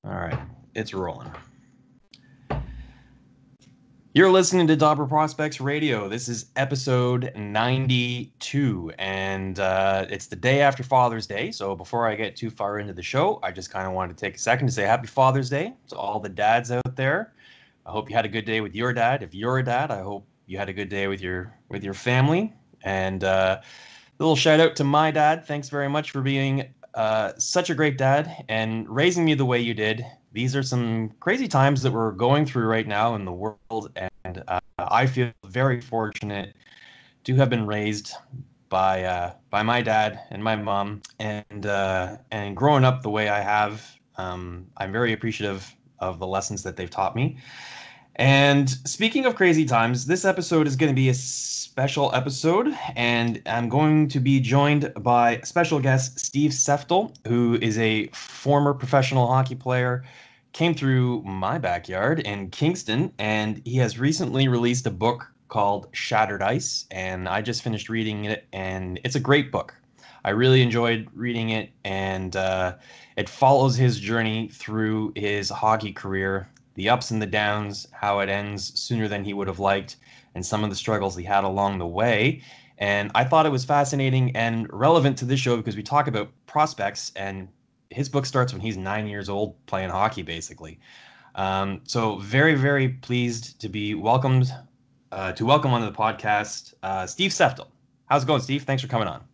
All right, it's rolling. You're listening to Dobber Prospects Radio. This is episode 92, and it's the day after Father's Day. So before I get too far into the show, I just kind of wanted to take a second to say Happy Father's Day to all the dads out there. I hope you had a good day with your dad. If you're a dad, I hope you had a good day with your family. And a little shout out to my dad. Thanks very much for being such a great dad and raising me the way you did. These are some crazy times that we're going through right now in the world, and I feel very fortunate to have been raised by my dad and my mom, and growing up the way I have. I'm very appreciative of the lessons that they've taught me. And speaking of crazy times, this episode is going to be a special episode, and I'm going to be joined by special guest Steve Seftel, who is a former professional hockey player, came through my backyard in Kingston, and he has recently released a book called Shattered Ice, and I just finished reading it, and it's a great book. I really enjoyed reading it, and it follows his journey through his hockey career, the ups and the downs, how it ends sooner than he would have liked, and some of the struggles he had along the way. And I thought it was fascinating and relevant to this show because we talk about prospects, and his book starts when he's 9 years old playing hockey, basically. So very, very pleased to be welcomed, to welcome onto the podcast, Steve Seftel. How's it going, Steve? Thanks for coming on.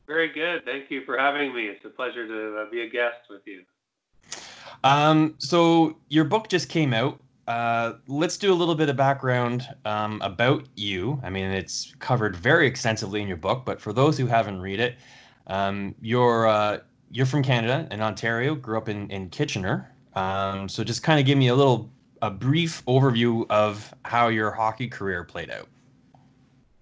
Very good. Thank you for having me. It's a pleasure to be a guest with you. So your book just came out. Let's do a little bit of background about you. I mean, it's covered very extensively in your book, but for those who haven't read it, you're from Canada, in Ontario, grew up in Kitchener. So just kind of give me a brief overview of how your hockey career played out.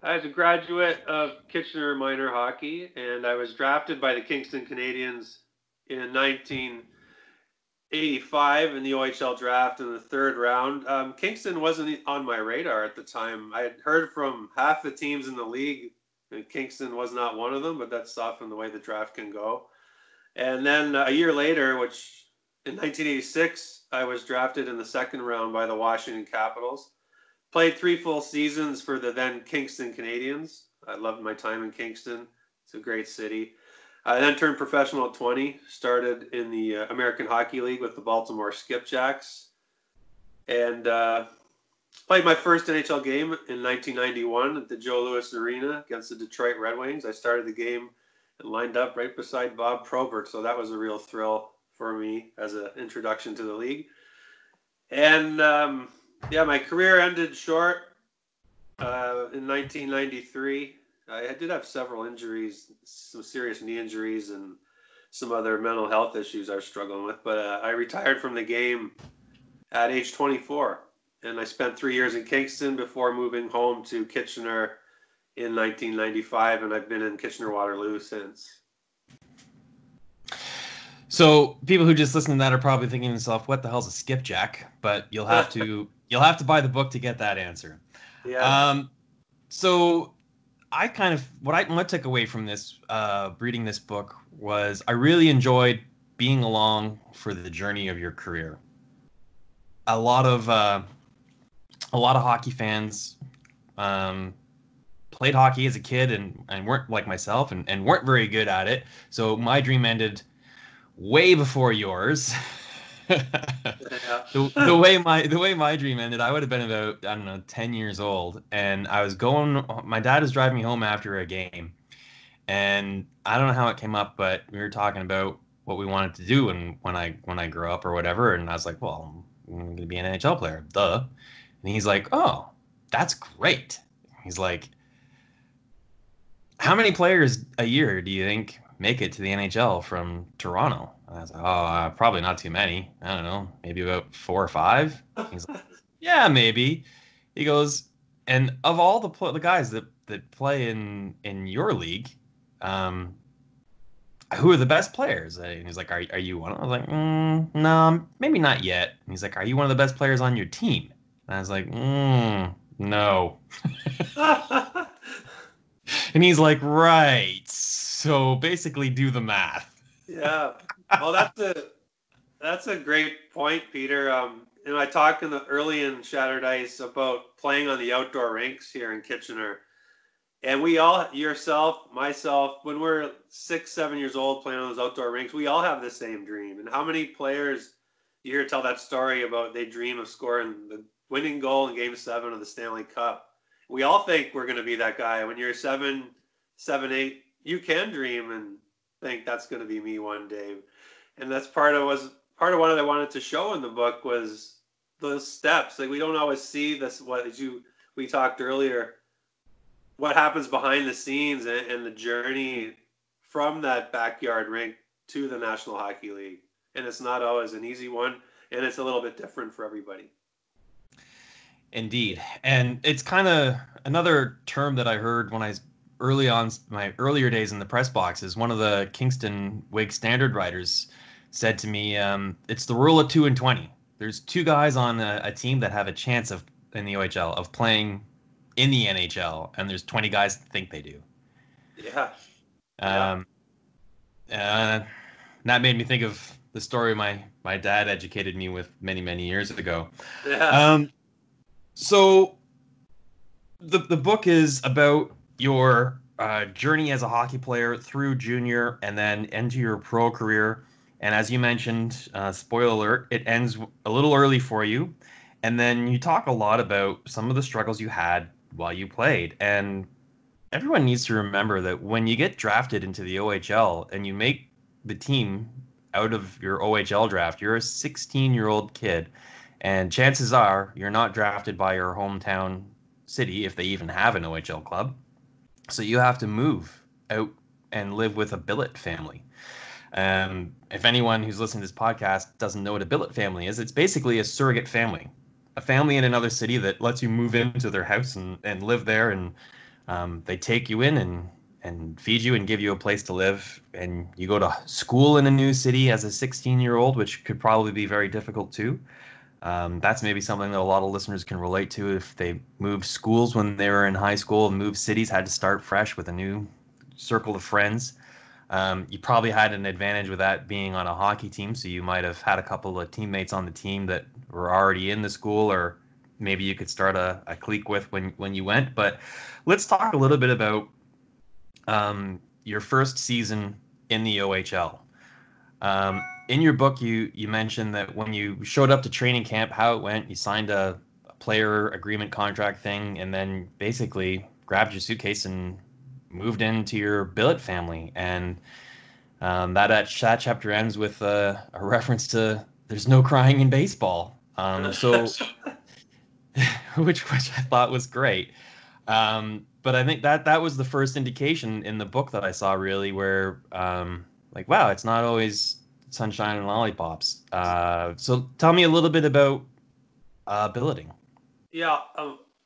I was a graduate of Kitchener minor hockey, and I was drafted by the Kingston Canadians in 1985 in the OHL draft in the third round. Kingston wasn't on my radar at the time. I had heard from half the teams in the league, and Kingston was not one of them, but that's often the way the draft can go. And then a year later, which in 1986, I was drafted in the second round by the Washington Capitals. Played 3 full seasons for the then Kingston Canadians. I loved my time in Kingston. It's a great city. I then turned professional at 20, started in the American Hockey League with the Baltimore Skipjacks, and played my first NHL game in 1991 at the Joe Louis Arena against the Detroit Red Wings. I started the game and lined up right beside Bob Probert, so that was a real thrill for me as an introduction to the league. And my career ended short in 1993. I did have several injuries, some serious knee injuries and some other mental health issues I was struggling with. But I retired from the game at age 24. And I spent 3 years in Kingston before moving home to Kitchener in 1995. And I've been in Kitchener-Waterloo since. So people who just listen to that are probably thinking to themselves, what the hell's a skipjack? But you'll have to buy the book to get that answer. Yeah. So what I took away from this, reading this book, was I really enjoyed being along for the journey of your career. A lot of hockey fans played hockey as a kid and weren't like myself and weren't very good at it. So my dream ended way before yours. the way my dream ended, I would have been about, I don't know, 10 years old, and my dad was driving me home after a game, and I don't know how it came up, but we were talking about what we wanted to do and when I grow up or whatever, and I was like, well, I'm going to be an NHL player, duh. And he's like, oh, that's great. He's like, how many players a year do you think make it to the NHL from Toronto? And I was like, oh, probably not too many. I don't know, maybe about 4 or 5. He's like, yeah, maybe. He goes, and of all the guys that play in your league, who are the best players? And he's like, are you one? I was like, no, maybe not yet. And he's like, are you one of the best players on your team? And I was like, no. And he's like, right. So basically do the math. Yeah. Well, That's a great point, Peter. I talked early in Shattered Ice about playing on the outdoor rinks here in Kitchener. And we all, yourself, myself, when we're 6, 7 years old playing on those outdoor rinks, we all have the same dream. And how many players you hear tell that story about they dream of scoring the winning goal in Game 7 of the Stanley Cup? We all think we're going to be that guy. When you're 7, 8, you can dream and think that's going to be me one day. And that's part of what I wanted to show in the book was those steps. Like we don't always see this. We talked earlier, what happens behind the scenes and the journey from that backyard rink to the National Hockey League. And it's not always an easy one, and it's a little bit different for everybody. Indeed. And it's kind of another term that I heard when I early on my earlier days in the press box is one of the Kingston Whig Standard writers said to me, it's the rule of 2 and 20. There's two guys on a team that have a chance of in the OHL of playing in the NHL, and there's 20 guys that think they do. Yeah. That made me think of the story my dad educated me with many years ago. Yeah. So the book is about your journey as a hockey player through junior and then into your pro career. And as you mentioned, spoiler alert, it ends a little early for you. And then you talk a lot about some of the struggles you had while you played. And everyone needs to remember that when you get drafted into the OHL and you make the team out of your OHL draft, you're a 16-year-old kid. And chances are you're not drafted by your hometown city if they even have an OHL club. So you have to move out and live with a billet family. If anyone who's listening to this podcast doesn't know what a billet family is, it's basically a surrogate family. A family in another city that lets you move into their house and live there, and they take you in and feed you and give you a place to live. And you go to school in a new city as a 16-year-old, which could probably be very difficult too. That's maybe something that a lot of listeners can relate to if they moved schools when they were in high school and moved cities, had to start fresh with a new circle of friends. You probably had an advantage with that being on a hockey team, so you might have had a couple of teammates on the team that were already in the school, or maybe you could start a clique with when you went. But let's talk a little bit about your first season in the OHL. In your book, you mentioned that when you showed up to training camp, how it went, you signed a player agreement contract thing, and then basically grabbed your suitcase and moved into your billet family. And that chapter ends with a reference to there's no crying in baseball. Which I thought was great. But I think that was the first indication in the book that I saw really where like, wow, it's not always sunshine and lollipops. So tell me a little bit about billeting. Yeah,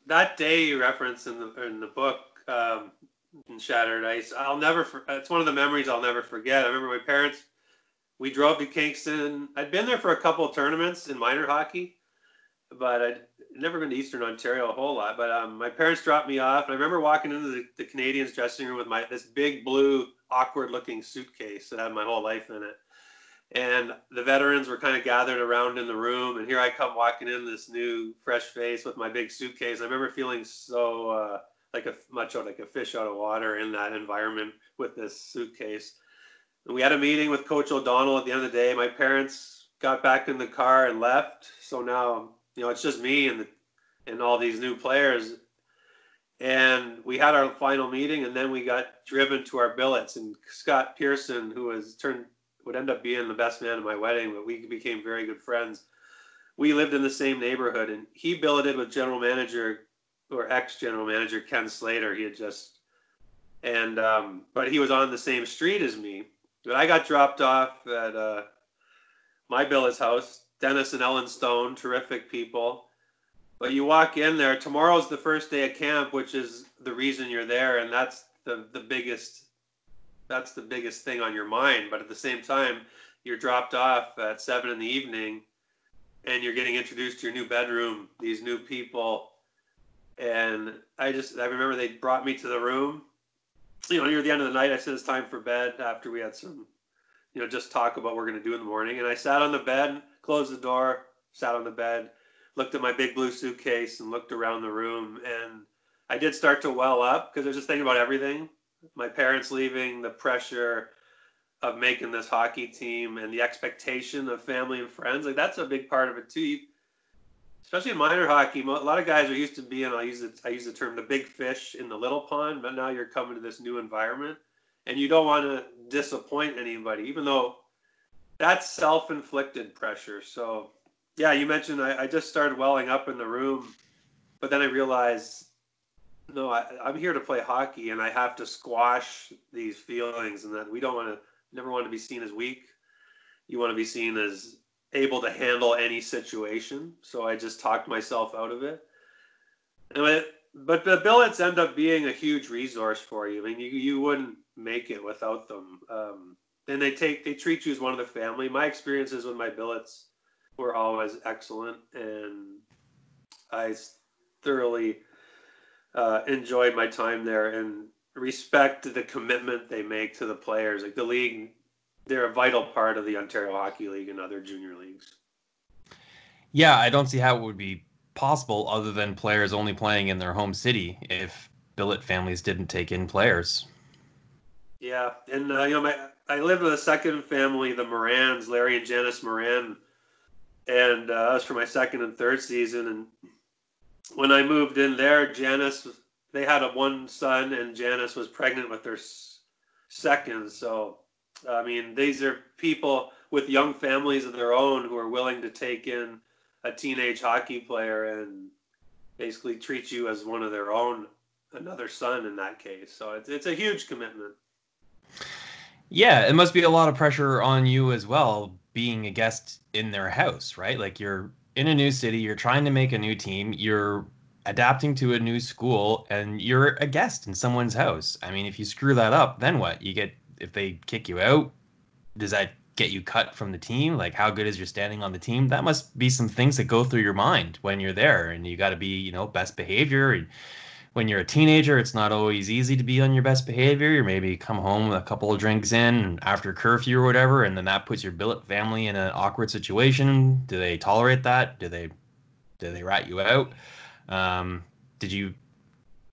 that day you referenced in the book in Shattered Ice, it's one of the memories I'll never forget. I remember my parents, we drove to Kingston. I'd been there for a couple of tournaments in minor hockey, but I'd never been to Eastern Ontario a whole lot. But my parents dropped me off, and I remember walking into the Canadiens dressing room with this big blue, awkward-looking suitcase that had my whole life in it. And the veterans were kind of gathered around in the room, and here I come walking in, this new, fresh face with my big suitcase. I remember feeling so like a fish out of water in that environment with this suitcase. And we had a meeting with Coach O'Donnell at the end of the day. My parents got back in the car and left. So now, it's just me and all these new players. And we had our final meeting, and then we got driven to our billets. And Scott Pearson, who would end up being the best man at my wedding, but we became very good friends. We lived in the same neighborhood, and he billeted with general manager or ex-general manager Ken Slater. But he was on the same street as me. But I got dropped off at my billet's house. Dennis and Ellen Stone, terrific people. But you walk in there. Tomorrow's the first day of camp, which is the reason you're there, and that's the biggest thing on your mind. But at the same time, you're dropped off at 7 p.m, and you're getting introduced to your new bedroom, these new people. And I remember they brought me to the room. Near the end of the night, I said it's time for bed after we had some, just talk about what we're going to do in the morning. And I sat on the bed, closed the door, sat on the bed, looked at my big blue suitcase and looked around the room. And I did start to well up because I was just thinking about everything. My parents leaving, the pressure of making this hockey team, and the expectation of family and friends. Like, that's a big part of it too. Especially in minor hockey, a lot of guys are used to being, I use the term, the big fish in the little pond, but now you're coming to this new environment and you don't want to disappoint anybody, even though that's self-inflicted pressure. So yeah, you mentioned I just started welling up in the room, but then I realized, no, I'm here to play hockey and I have to squash these feelings, and that we never want to be seen as weak. You want to be seen as able to handle any situation. So I just talked myself out of it. But the billets end up being a huge resource for you. I mean, you wouldn't make it without them. And they treat you as one of the family. My experiences with my billets were always excellent, and I thoroughly enjoyed my time there and respect the commitment they make to the players. Like, the league, they're a vital part of the Ontario Hockey League and other junior leagues. Yeah, I don't see how it would be possible other than players only playing in their home city if billet families didn't take in players. Yeah, and I lived with a second family, the Morans, Larry and Janice Moran, and that was for my second and third season. And when I moved in there, they had one son, and Janice was pregnant with their second. So, I mean, these are people with young families of their own who are willing to take in a teenage hockey player and basically treat you as one of their own, another son in that case. So it's a huge commitment. Yeah, it must be a lot of pressure on you as well, being a guest in their house, right? Like, you're in a new city, you're trying to make a new team, you're adapting to a new school, and you're a guest in someone's house. I mean, if you screw that up, then what? If they kick you out, does that get you cut from the team? Like, how good is your standing on the team? That must be some things that go through your mind when you're there, and you got to be, best behavior. And when you're a teenager, it's not always easy to be on your best behavior. You maybe come home with a couple of drinks in after curfew or whatever, and then that puts your billet family in an awkward situation. Do they tolerate that? Do they rat you out? Um,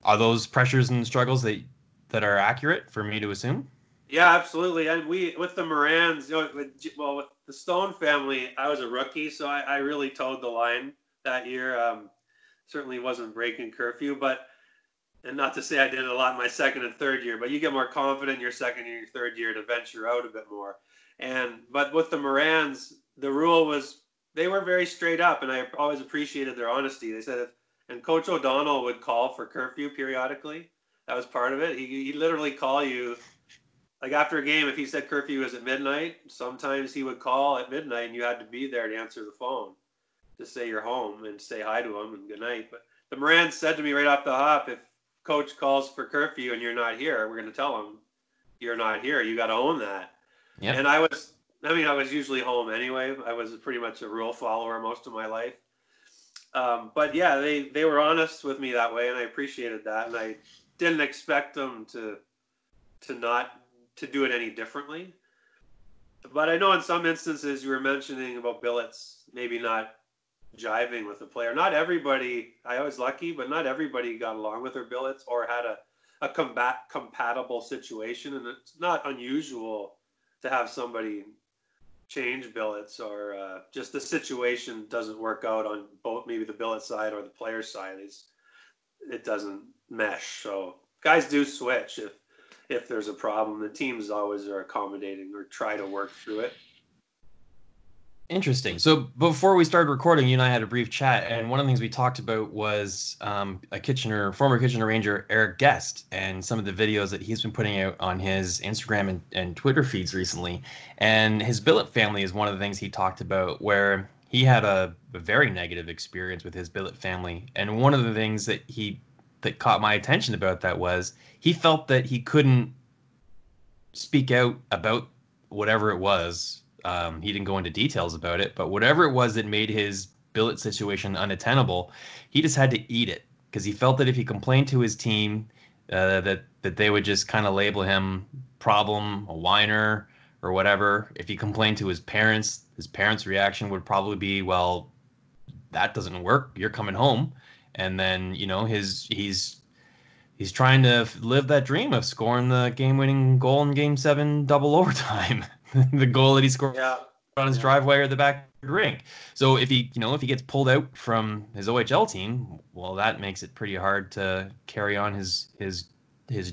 are those pressures and struggles that are accurate for me to assume? Yeah, absolutely. And with the Morans, with the Stone family, I was a rookie, so I really towed the line that year. Certainly wasn't breaking curfew, and not to say I did it a lot in my second and third year, but you get more confident in your second year, your third year to venture out a bit more. But with the Morans, the rule was they were very straight up, and I always appreciated their honesty. They said, and Coach O'Donnell would call for curfew periodically. That was part of it. He'd literally call you. Like, after a game, if he said curfew was at midnight, sometimes he would call at midnight and you had to be there to answer the phone to say you're home and say hi to him and good night. But the Morans said to me right off the hop, if coach calls for curfew and you're not here, we're going to tell him you're not here. You got to own that. Yep. And I was usually home anyway. I was pretty much a rule follower most of my life. But yeah, they were honest with me that way, and I appreciated that. And I didn't expect them to do it any differently. But I know in some instances you were mentioning about billets maybe not jiving with the player. Not everybody, I was lucky, but not everybody got along with their billets or had a compatible situation. And it's not unusual to have somebody change billets or just the situation doesn't work out on both, maybe the billet side or the player side. It doesn't mesh. So guys do switch if there's a problem. The teams always are accommodating or try to work through it. Interesting. So before we started recording, you and I had a brief chat, and one of the things we talked about was former Kitchener Ranger, Eric Guest, and some of the videos that he's been putting out on his Instagram and Twitter feeds recently. And his billet family is one of the things he talked about, where he had a very negative experience with his billet family. And one of the things that caught my attention about that was he felt that he couldn't speak out about whatever it was. He didn't go into details about it, but whatever it was that made his billet situation unattainable, he just had to eat it, because he felt that if he complained to his team, that they would just kind of label him problem, a whiner, or whatever. If he complained to his parents' reaction would probably be, well, that doesn't work. You're coming home. And then, he's trying to live that dream of scoring the game-winning goal in Game 7 double overtime. The goal that he scored Yeah. on his driveway or the back of the rink. So if he gets pulled out from his OHL team, well, that makes it pretty hard to carry on his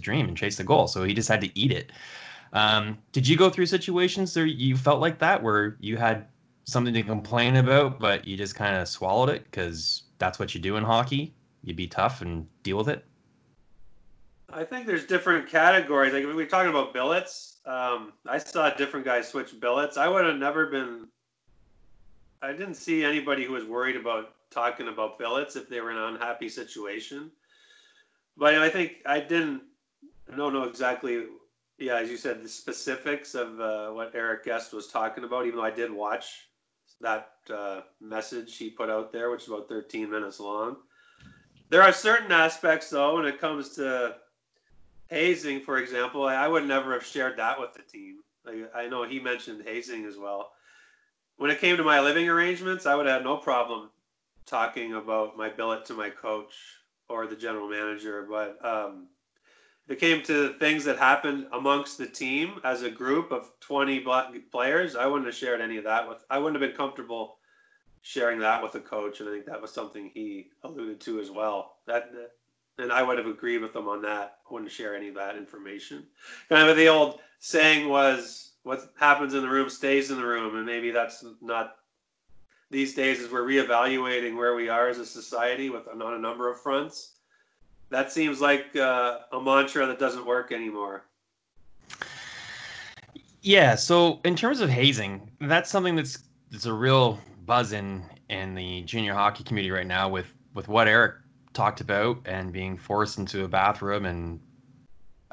dream and chase the goal. So he just had to eat it. Did you go through situations where you felt like that, where you had something to complain about, but you just kind of swallowed it because that's what you do in hockey? You be tough and deal with it? I think there's different categories. Like, if we're talking about billets, I saw different guys switch billets. I would have never been. I didn't see anybody who was worried about talking about billets if they were in an unhappy situation. But I think I don't know exactly. Yeah, as you said, the specifics of what Eric Guest was talking about. Even though I did watch that message he put out there, which is about 13 minutes long. There are certain aspects, though, when it comes to hazing, for example. I would never have shared that with the team. Like, I know he mentioned hazing as well. When it came to my living arrangements, I would have had no problem talking about my billet to my coach or the general manager. But if it came to things that happened amongst the team as a group of 20 players, I wouldn't have shared any of that with. I wouldn't have been comfortable sharing that with a coach, and I think that was something he alluded to as well. And I would have agreed with him on that. I wouldn't share any of that information. Kind of the old saying was, what happens in the room stays in the room, and maybe that's not these days as we're reevaluating where we are as a society on a number of fronts. That seems like a mantra that doesn't work anymore. Yeah, so in terms of hazing, that's something that's a real buzz in the junior hockey community right now with what Eric talked about and being forced into a bathroom and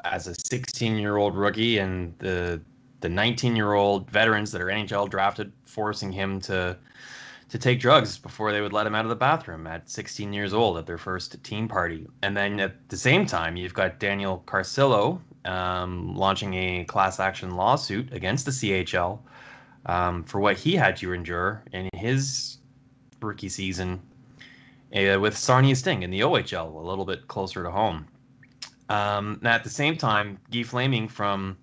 as a 16-year-old rookie and the 19-year-old veterans that are NHL drafted forcing him to take drugs before they would let him out of the bathroom at 16 years old at their first team party. And then at the same time, you've got Daniel Carcillo launching a class action lawsuit against the CHL for what he had to endure in his rookie season with Sarnia Sting in the OHL, a little bit closer to home. Now at the same time, Guy Flaming from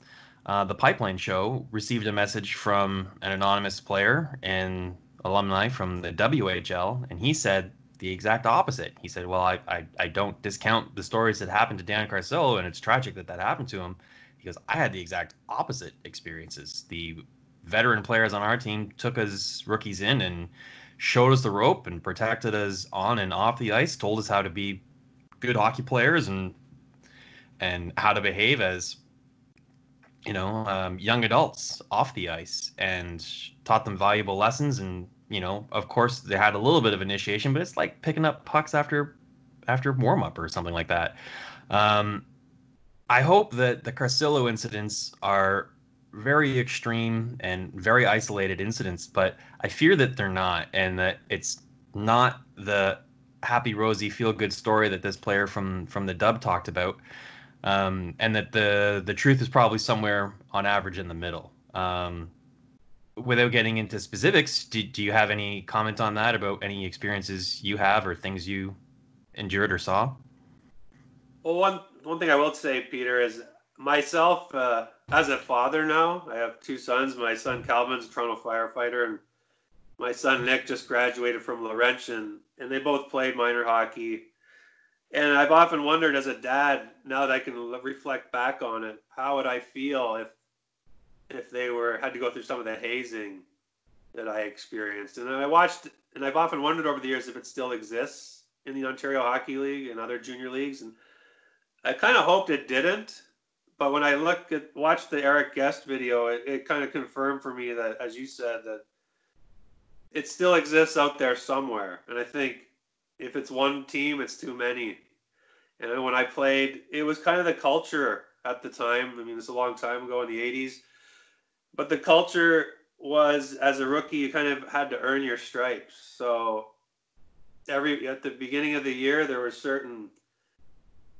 the Pipeline Show received a message from an anonymous player and alumni from the WHL, and he said the exact opposite. He said, well, I don't discount the stories that happened to Dan Carcillo, and it's tragic that happened to him. He goes, I had the exact opposite experiences. The veteran players on our team took us rookies in and showed us the rope and protected us on and off the ice, told us how to be good hockey players and how to behave as young adults off the ice, and taught them valuable lessons. And of course they had a little bit of initiation, but it's like picking up pucks after warm up or something like that. I hope that the Carcillo incidents are very extreme and very isolated incidents, but I fear that they're not, and that it's not the happy, rosy, feel-good story that this player from the Dub talked about, and that the truth is probably somewhere on average in the middle. Without getting into specifics, do you have any comment on that, about any experiences you have or things you endured or saw? Well, one thing I will say, Peter, is myself, as a father now, I have two sons. My son Calvin's a Toronto firefighter, and my son Nick just graduated from Laurentian, and they both played minor hockey. And I've often wondered, as a dad, now that I can reflect back on it, how would I feel if they had to go through some of the hazing that I experienced? And I've often wondered over the years if it still exists in the Ontario Hockey League and other junior leagues. And I kind of hoped it didn't, but when I watched the Eric Guest video, it kind of confirmed for me that, as you said, that it still exists out there somewhere. And I think if it's one team, it's too many. And when I played, it was kind of the culture at the time. I mean, it's a long time ago in the 80s. But the culture was, as a rookie, you kind of had to earn your stripes. So at the beginning of the year, there were certain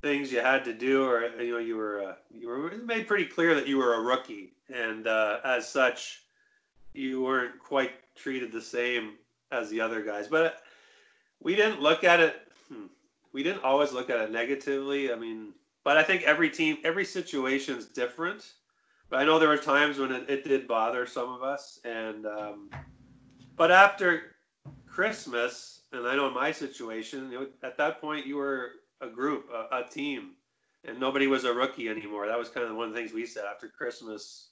things you had to do, or you were made pretty clear that you were a rookie, and as such, you weren't quite treated the same as the other guys. But we didn't look at it. We didn't always look at it negatively. I mean, but I think every team, every situation is different. But I know there were times when it did bother some of us, and but after Christmas, and I know in my situation, at that point you were a group, a team, and nobody was a rookie anymore. That was kind of one of the things we said after Christmas,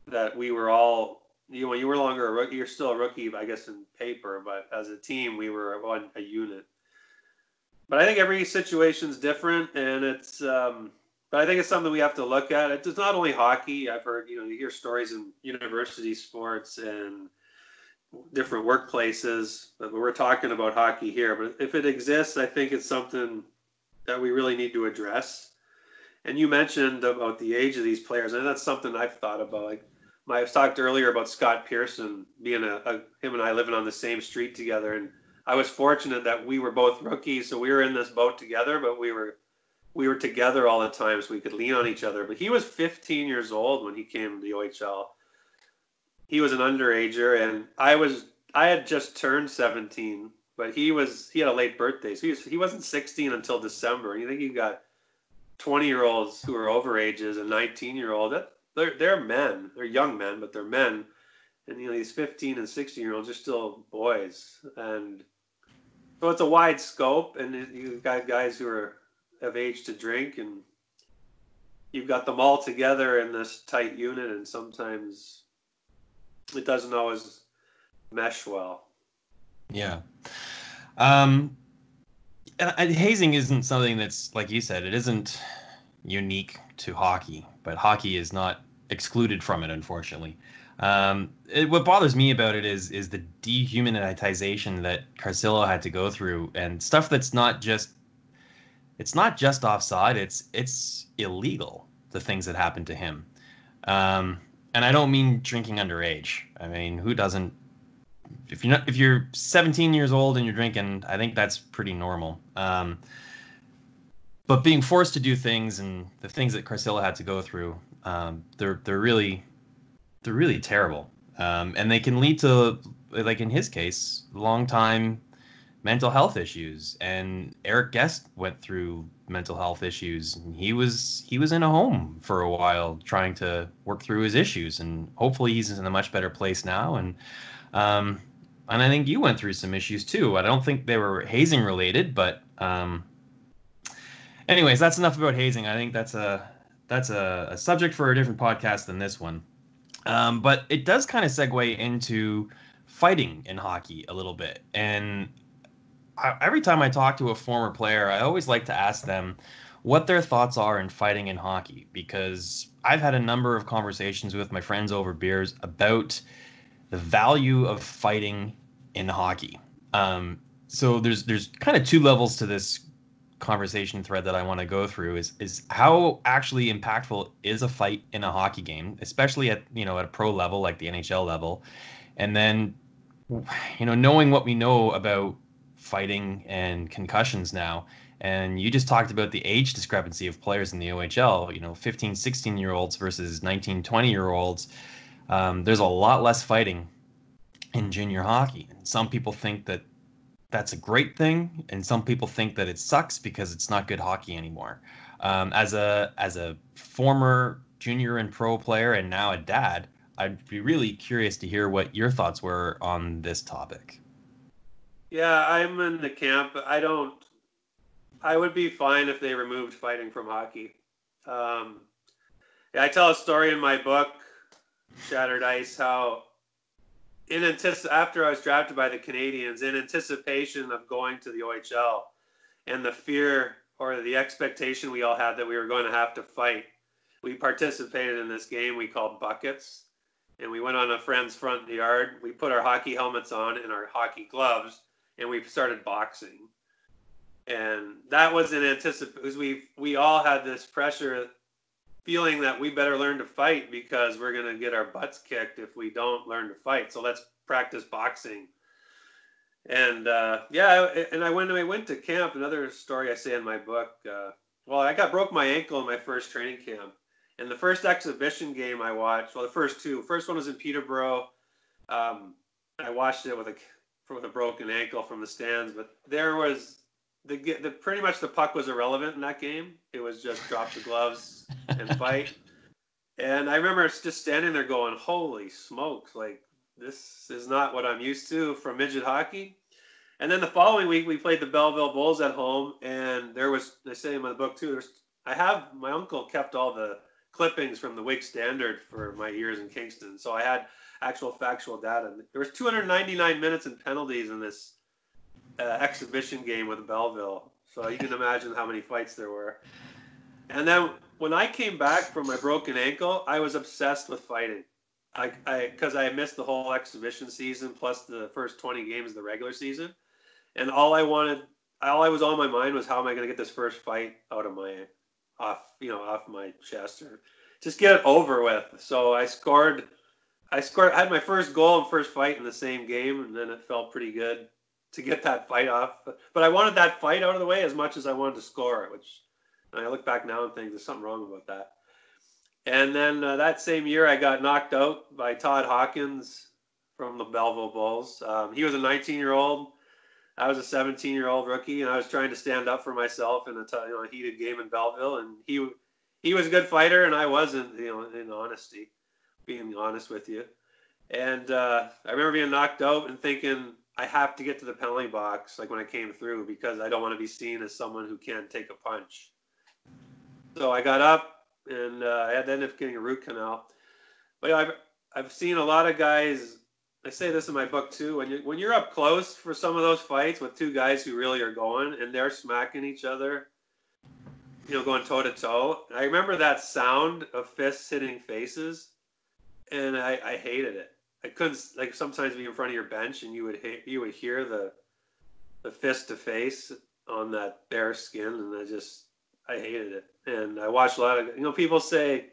that we were all, you were no longer a rookie. You're still a rookie, I guess, in paper, but as a team, we were a unit. But I think every situation's different, and it's. But I think it's something we have to look at. It's not only hockey. I've heard, you hear stories in university sports and different workplaces. But we're talking about hockey here. But if it exists, I think it's something that we really need to address. And you mentioned about the age of these players, and that's something I've thought about. Like, I've talked earlier about Scott Pearson being him and I living on the same street together, and I was fortunate that we were both rookies, so we were in this boat together, but we were together all the time, so we could lean on each other. But he was 15 years old when he came to the OHL. He was an underager, and I had just turned 17, but he had a late birthday, so he wasn't 16 until December. And you think you got 20-year-olds who are over ages and 19-year-old. They're men. They're young men, but they're men. And these 15 and 16-year-olds are still boys. And so it's a wide scope, and you've got guys who are of age to drink, and you've got them all together in this tight unit, and sometimes it doesn't always mesh well. Yeah. And hazing isn't something that's, like you said, it isn't unique to hockey, but hockey is not excluded from it, unfortunately. What bothers me about it is the dehumanization that Carcillo had to go through, and stuff that's not just offside. It's illegal, the things that happened to him. And I don't mean drinking underage. I mean, who doesn't? If you're 17 years old and you're drinking, I think that's pretty normal. But being forced to do things, and the things that Carcillo had to go through, they're really terrible. And they can lead to, like in his case, long time mental health issues. And Eric Guest went through mental health issues, and he was in a home for a while trying to work through his issues, and hopefully he's in a much better place now. And I think you went through some issues too. I don't think they were hazing related, but anyways, that's enough about hazing. I think that's a subject for a different podcast than this one. But it does kind of segue into fighting in hockey a little bit. And every time I talk to a former player, I always like to ask them what their thoughts are in fighting in hockey, because I've had a number of conversations with my friends over beers about the value of fighting in hockey. So there's kind of two levels to this conversation thread that I want to go through. Is how actually impactful is a fight in a hockey game, especially at a pro level like the NHL level, and then knowing what we know about fighting and concussions now. And you just talked about the age discrepancy of players in the OHL, 15, 16-year-olds versus 19, 20-year-olds. There's a lot less fighting in junior hockey. And some people think that that's a great thing, and some people think that it sucks because it's not good hockey anymore. As a former junior and pro player, and now a dad, I'd be really curious to hear what your thoughts were on this topic. Yeah, I'm in the camp. I would be fine if they removed fighting from hockey. I tell a story in my book, Shattered Ice, how after I was drafted by the Canadiens, in anticipation of going to the OHL, and the fear or the expectation we all had that we were going to have to fight, we participated in this game we called Buckets, and we went on a friend's front yard. We put our hockey helmets on and our hockey gloves, and we started boxing. And that was in anticipation, because we all had this pressure, feeling that we better learn to fight because we're going to get our butts kicked if we don't learn to fight. So let's practice boxing. And and when I went to camp, another story I say in my book. I broke my ankle in my first training camp, and the first exhibition game I watched. Well, the first two. First one was in Peterborough. I watched it with a broken ankle from the stands, but there was the pretty much the puck was irrelevant in that game. It was just drop the gloves and fight. And I remember just standing there going, "Holy smokes! Like this is not what I'm used to from midget hockey." And then the following week, we played the Belleville Bulls at home, and there was, I say in my book too, my uncle kept all the clippings from the Whig Standard for my years in Kingston, so I had actual factual data. There was 299 minutes and penalties in this exhibition game with Belleville, so you can imagine how many fights there were. And then when I came back from my broken ankle, I was obsessed with fighting. Because I missed the whole exhibition season plus the first 20 games of the regular season. And all I was on my mind was how am I going to get this first fight out of off my chest, or just get it over with. So I had my first goal and first fight in the same game, and then it felt pretty good to get that fight off. But I wanted that fight out of the way as much as I wanted to score it, which I look back now and think there's something wrong about that. And then that same year, I got knocked out by Todd Hawkins from the Belleville Bulls. He was a 19-year-old. I was a 17-year-old rookie, and I was trying to stand up for myself in a heated game in Belleville. And he was a good fighter, and I wasn't, in honesty, being honest with you. And I remember being knocked out and thinking, I have to get to the penalty box, like when I came through, because I don't want to be seen as someone who can't take a punch. So I got up, and I had to end up getting a root canal. But I've seen a lot of guys. I say this in my book too. When you're up close for some of those fights with two guys who really are going, and they're smacking each other, going toe to toe. I remember that sound of fists hitting faces, and I hated it. I couldn't, like, sometimes be in front of your bench, and you would hear the fist to face on that bare skin, and I hated it. And I watched a lot of people say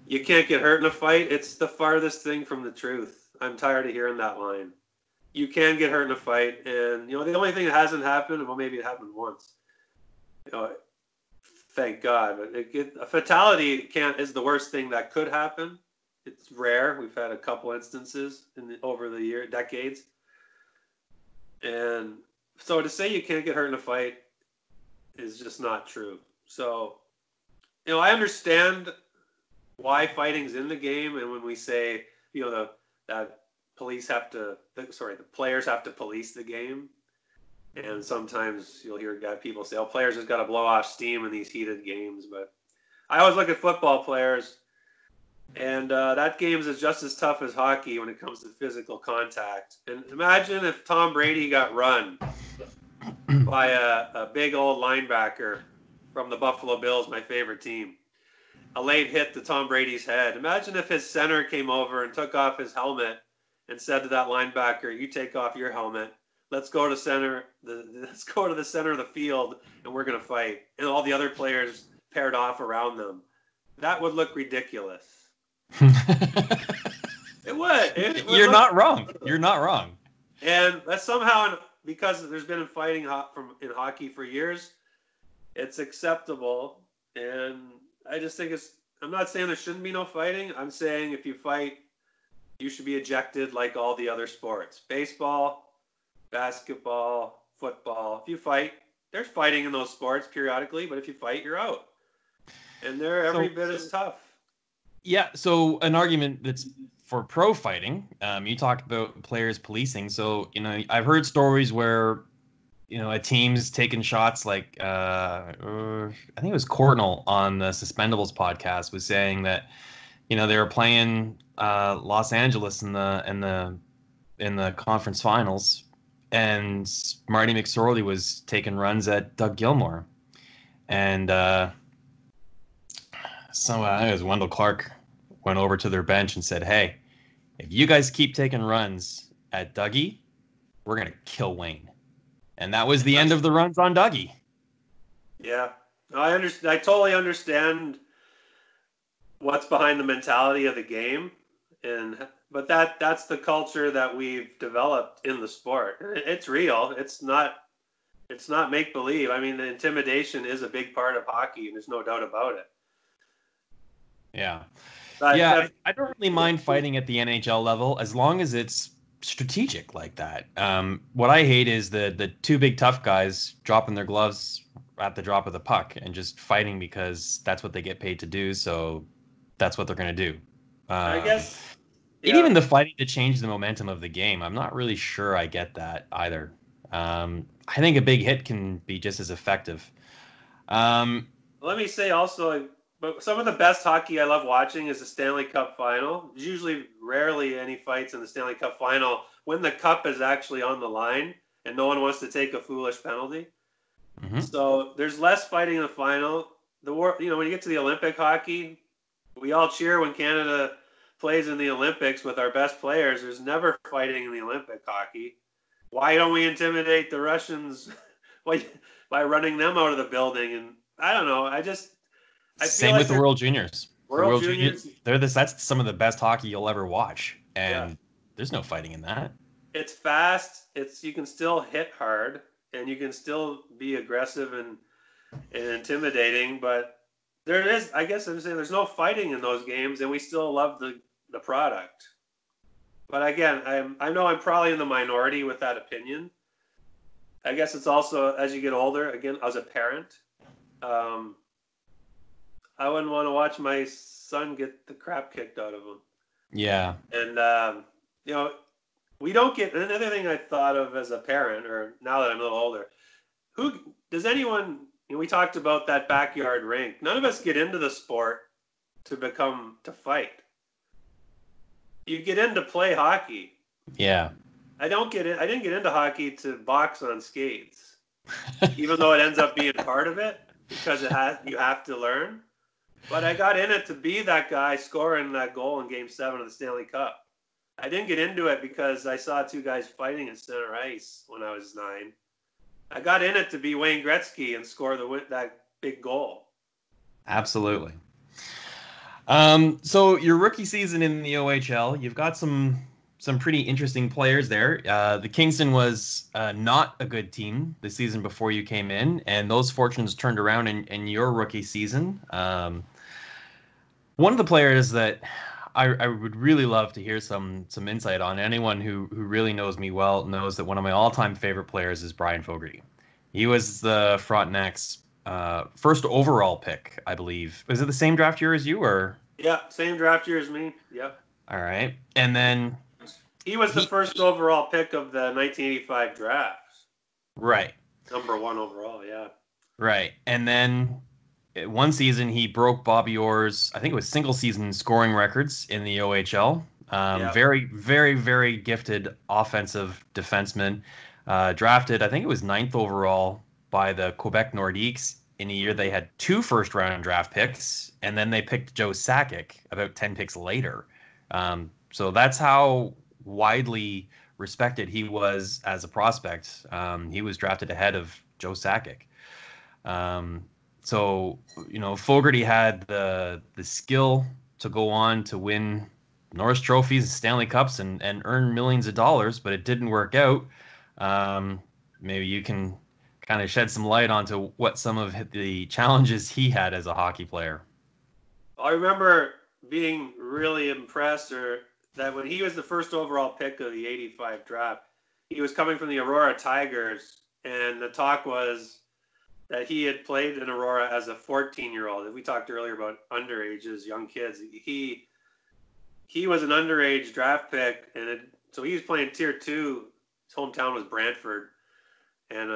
you can't get hurt in a fight. It's the farthest thing from the truth. I'm tired of hearing that line. You can get hurt in a fight, and the only thing that hasn't happened, well, maybe it happened once. Thank God, but a fatality is the worst thing that could happen. It's rare. We've had a couple instances over the decades, and so to say you can't get hurt in a fight is just not true. So, I understand why fighting's in the game, and when we say that the players have to police the game. And sometimes you'll hear people say, players just got to blow off steam in these heated games. But I always look at football players, and that game is just as tough as hockey when it comes to physical contact. And imagine if Tom Brady got run by a big old linebacker from the Buffalo Bills, my favorite team. A late hit to Tom Brady's head. Imagine if his center came over and took off his helmet and said to that linebacker, "You take off your helmet. Let's go to the center of the field, and we're going to fight." And all the other players paired off around them. That would look ridiculous. It would. You're not wrong. You're not wrong. And that's somehow, because there's been fighting in hockey for years, it's acceptable. And I just think I'm not saying there shouldn't be no fighting. I'm saying if you fight, you should be ejected like all the other sports. Baseball, basketball, football. If you fight, there's fighting in those sports periodically, but if you fight, you're out. And they're every bit as tough. Yeah, so an argument that's for pro fighting, you talked about players policing. So, I've heard stories where, a team's taken shots like, I think it was Cornell on the Suspendables podcast was saying that, they were playing Los Angeles in the conference finals, and Marty McSorley was taking runs at Doug Gilmour, and I think it was Wendell Clark went over to their bench and said, "Hey, if you guys keep taking runs at Dougie, we're gonna kill Wayne," and that was the end of the runs on Dougie. Yeah, I understand. I totally understand what's behind the mentality of the game, and but that's the culture that we've developed in the sport. It's real. It's not make believe. I mean, the intimidation is a big part of hockey, and there's no doubt about it. Yeah. But Yeah, I don't really mind fighting at the NHL level as long as it's strategic like that. What I hate is the two big tough guys dropping their gloves at the drop of the puck and just fighting because that's what they get paid to do. So that's what they're going to do. I guess, And even the fighting to change the momentum of the game, I'm not really sure I get that either. I think a big hit can be just as effective. Let me say also, but some of the best hockey I love watching is the Stanley Cup final. There's usually rarely any fights in the Stanley Cup final when the cup is actually on the line and no one wants to take a foolish penalty. Mm-hmm. So there's less fighting in the final. When you get to the Olympic hockey, we all cheer when Canada plays in the Olympics with our best players. There's never fighting in the Olympic hockey. Why don't we intimidate the Russians by running them out of the building? And I don't know. Same with the World Juniors. World Juniors, that's some of the best hockey you'll ever watch, and there's no fighting in that. It's fast. You can still hit hard, and you can still be aggressive and intimidating. But there is, I guess I'm saying, there's no fighting in those games, and we still love the product. But again, I know I'm probably in the minority with that opinion. I guess it's also as you get older. Again, as a parent. I wouldn't want to watch my son get the crap kicked out of him. Yeah. And, we don't get, another thing I thought of as a parent, or now that I'm a little older, we talked about that backyard rink. None of us get into the sport to fight. You get in to play hockey. Yeah. I didn't get into hockey to box on skates, even though it ends up being part of it because you have to learn. But I got in it to be that guy scoring that goal in Game 7 of the Stanley Cup. I didn't get into it because I saw two guys fighting in center ice when I was 9. I got in it to be Wayne Gretzky and score that big goal. Absolutely. So your rookie season in the OHL, you've got some pretty interesting players there. The Kingston was not a good team the season before you came in, and those fortunes turned around in your rookie season. One of the players that I would really love to hear some insight on, anyone who really knows me well knows that one of my all-time favorite players is Brian Fogarty. He was the Frontenac's first overall pick, I believe. Was it the same draft year as you, or? Yeah, same draft year as me. Yep. All right. And then he was the first overall pick of the 1985 draft. Right. Number 1 overall, yeah. Right. And then one season he broke Bobby Orr's, I think it was single season scoring records in the OHL. Very, very, very gifted offensive defenseman. Drafted, I think it was 9th overall by the Quebec Nordiques in a year they had 2 first-round draft picks, and then they picked Joe Sakic about 10 picks later. So that's how widely respected he was as a prospect. He was drafted ahead of Joe Sakic. So, Fogarty had the skill to go on to win Norris trophies, Stanley Cups, and earn millions of dollars, but it didn't work out. Maybe you can kind of shed some light onto what some of the challenges he had as a hockey player. I remember being really impressed that when he was the first overall pick of the 85 draft, he was coming from the Aurora Tigers, and the talk was that he had played in Aurora as a 14-year-old. We talked earlier about underages, young kids. He was an underage draft pick, so he was playing Tier 2. His hometown was Brantford, and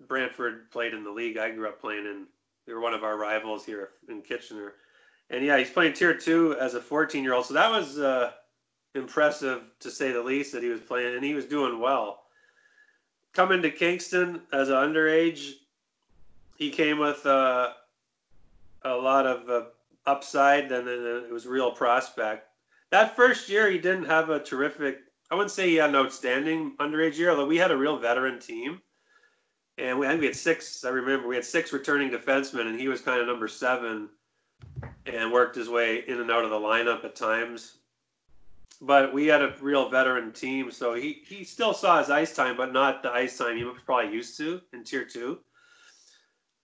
Brantford played in the league I grew up playing in. They were one of our rivals here in Kitchener. And yeah, he's playing Tier 2 as a 14-year-old. So that was impressive, to say the least, that he was playing, and he was doing well. Coming to Kingston as an underage, he came with a lot of upside, and then it was a real prospect. That first year, he didn't have a terrific, I wouldn't say he had an outstanding underage year, although we had a real veteran team. And we had 6, I remember, we had 6 returning defensemen, and he was kind of number 7 and worked his way in and out of the lineup at times. but we had a real veteran team, so he still saw his ice time, but not the ice time he was probably used to in Tier 2.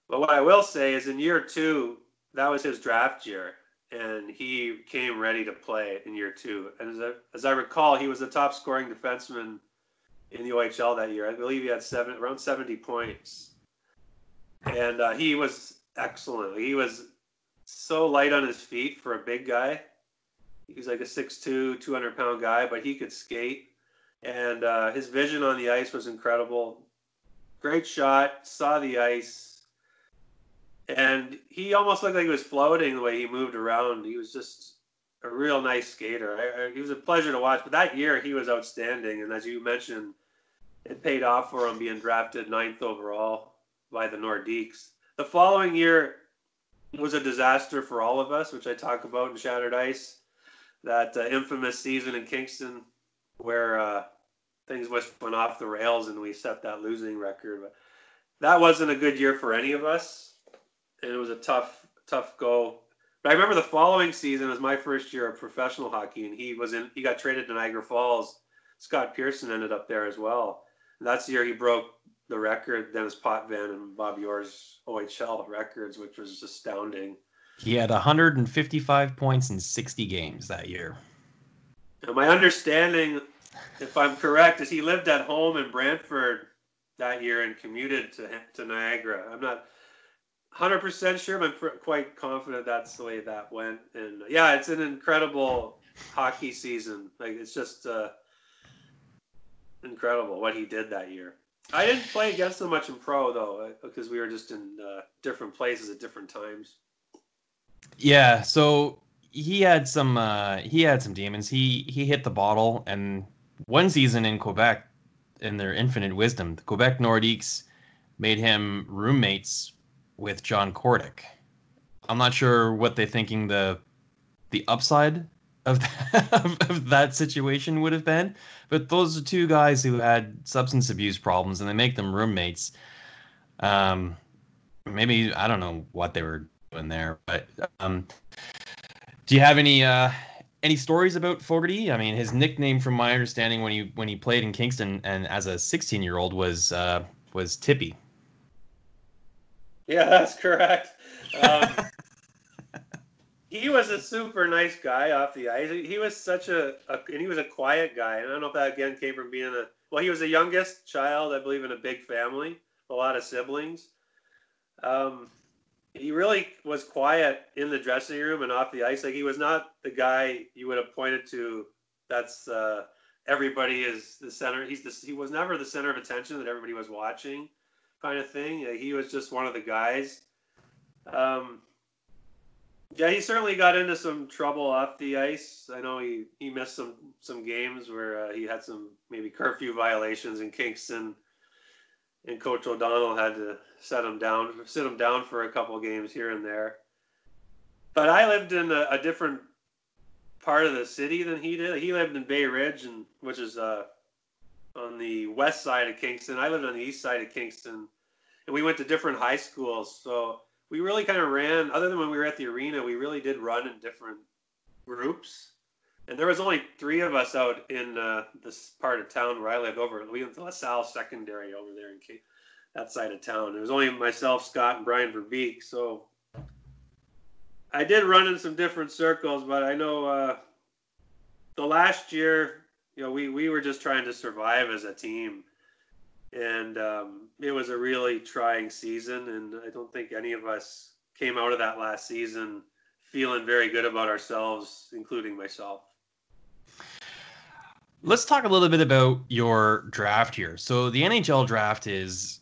But what I will say is in year 2, that was his draft year, and he came ready to play in year 2. And as I recall, he was the top scoring defenseman in the OHL that year. I believe he had around 70 points. And he was excellent. He was so light on his feet for a big guy. He was like a 6'2", 200-pound guy, but he could skate. And his vision on the ice was incredible. Great shot, saw the ice. And he almost looked like he was floating the way he moved around. He was just a real nice skater. He was a pleasure to watch. But that year, he was outstanding. And as you mentioned, it paid off for him being drafted 9th overall by the Nordiques. The following year was a disaster for all of us, which I talk about in Shattered Ice. That infamous season in Kingston where things went off the rails and we set that losing record. But that wasn't a good year for any of us, and it was a tough go. But I remember the following season was my first year of professional hockey, and he got traded to Niagara Falls. Scott Pearson ended up there as well. And that's the year he broke the record, Dennis Potvin and Bob Orr's OHL records, which was astounding. He had 155 points in 60 games that year. And my understanding, if I'm correct, is he lived at home in Brantford that year and commuted to Niagara. I'm not 100% sure, but I'm quite confident that's the way that went. And yeah, it's an incredible hockey season. Like, it's just incredible what he did that year. I didn't play against him much in pro though, because we were just in different places at different times. Yeah, so he had some demons. He hit the bottle, and one season in Quebec, in their infinite wisdom, the Quebec Nordiques made him roommates with John Kordic. I'm not sure what they're thinking the upside of that situation would have been, but those are two guys who had substance abuse problems, and they make them roommates. Maybe I don't know what they were in there, but do you have any stories about Fogarty? I mean, his nickname, from my understanding, when he played in Kingston and as a 16-year-old was Tippy. Yeah, that's correct. He was a super nice guy off the ice. He was such and he was a quiet guy. And I don't know if that again came from being he was the youngest child, I believe, in a big family, a lot of siblings. He really was quiet in the dressing room and off the ice. Like, he was not the guy you would have pointed to. That's everybody is the center. He was never the center of attention that everybody was watching, kind of thing. He was just one of the guys. Yeah, he certainly got into some trouble off the ice. I know he missed some games where he had some maybe curfew violations in Kingston, and Coach O'Donnell had to sit him down for a couple of games here and there. But I lived in a different part of the city than he did. He lived in Bay Ridge, which is on the west side of Kingston. I lived on the east side of Kingston, and we went to different high schools. So we really kind of ran, other than when we were at the arena, we really did run in different groups. And there was only 3 of us out in this part of town where I lived over. We went to LaSalle Secondary over there in that side of town. It was only myself, Scott, and Brian Verbeek. So I did run in some different circles, but I know the last year, we were just trying to survive as a team. And it was a really trying season, and I don't think any of us came out of that last season feeling very good about ourselves, including myself. Let's talk a little bit about your draft here. So the NHL draft is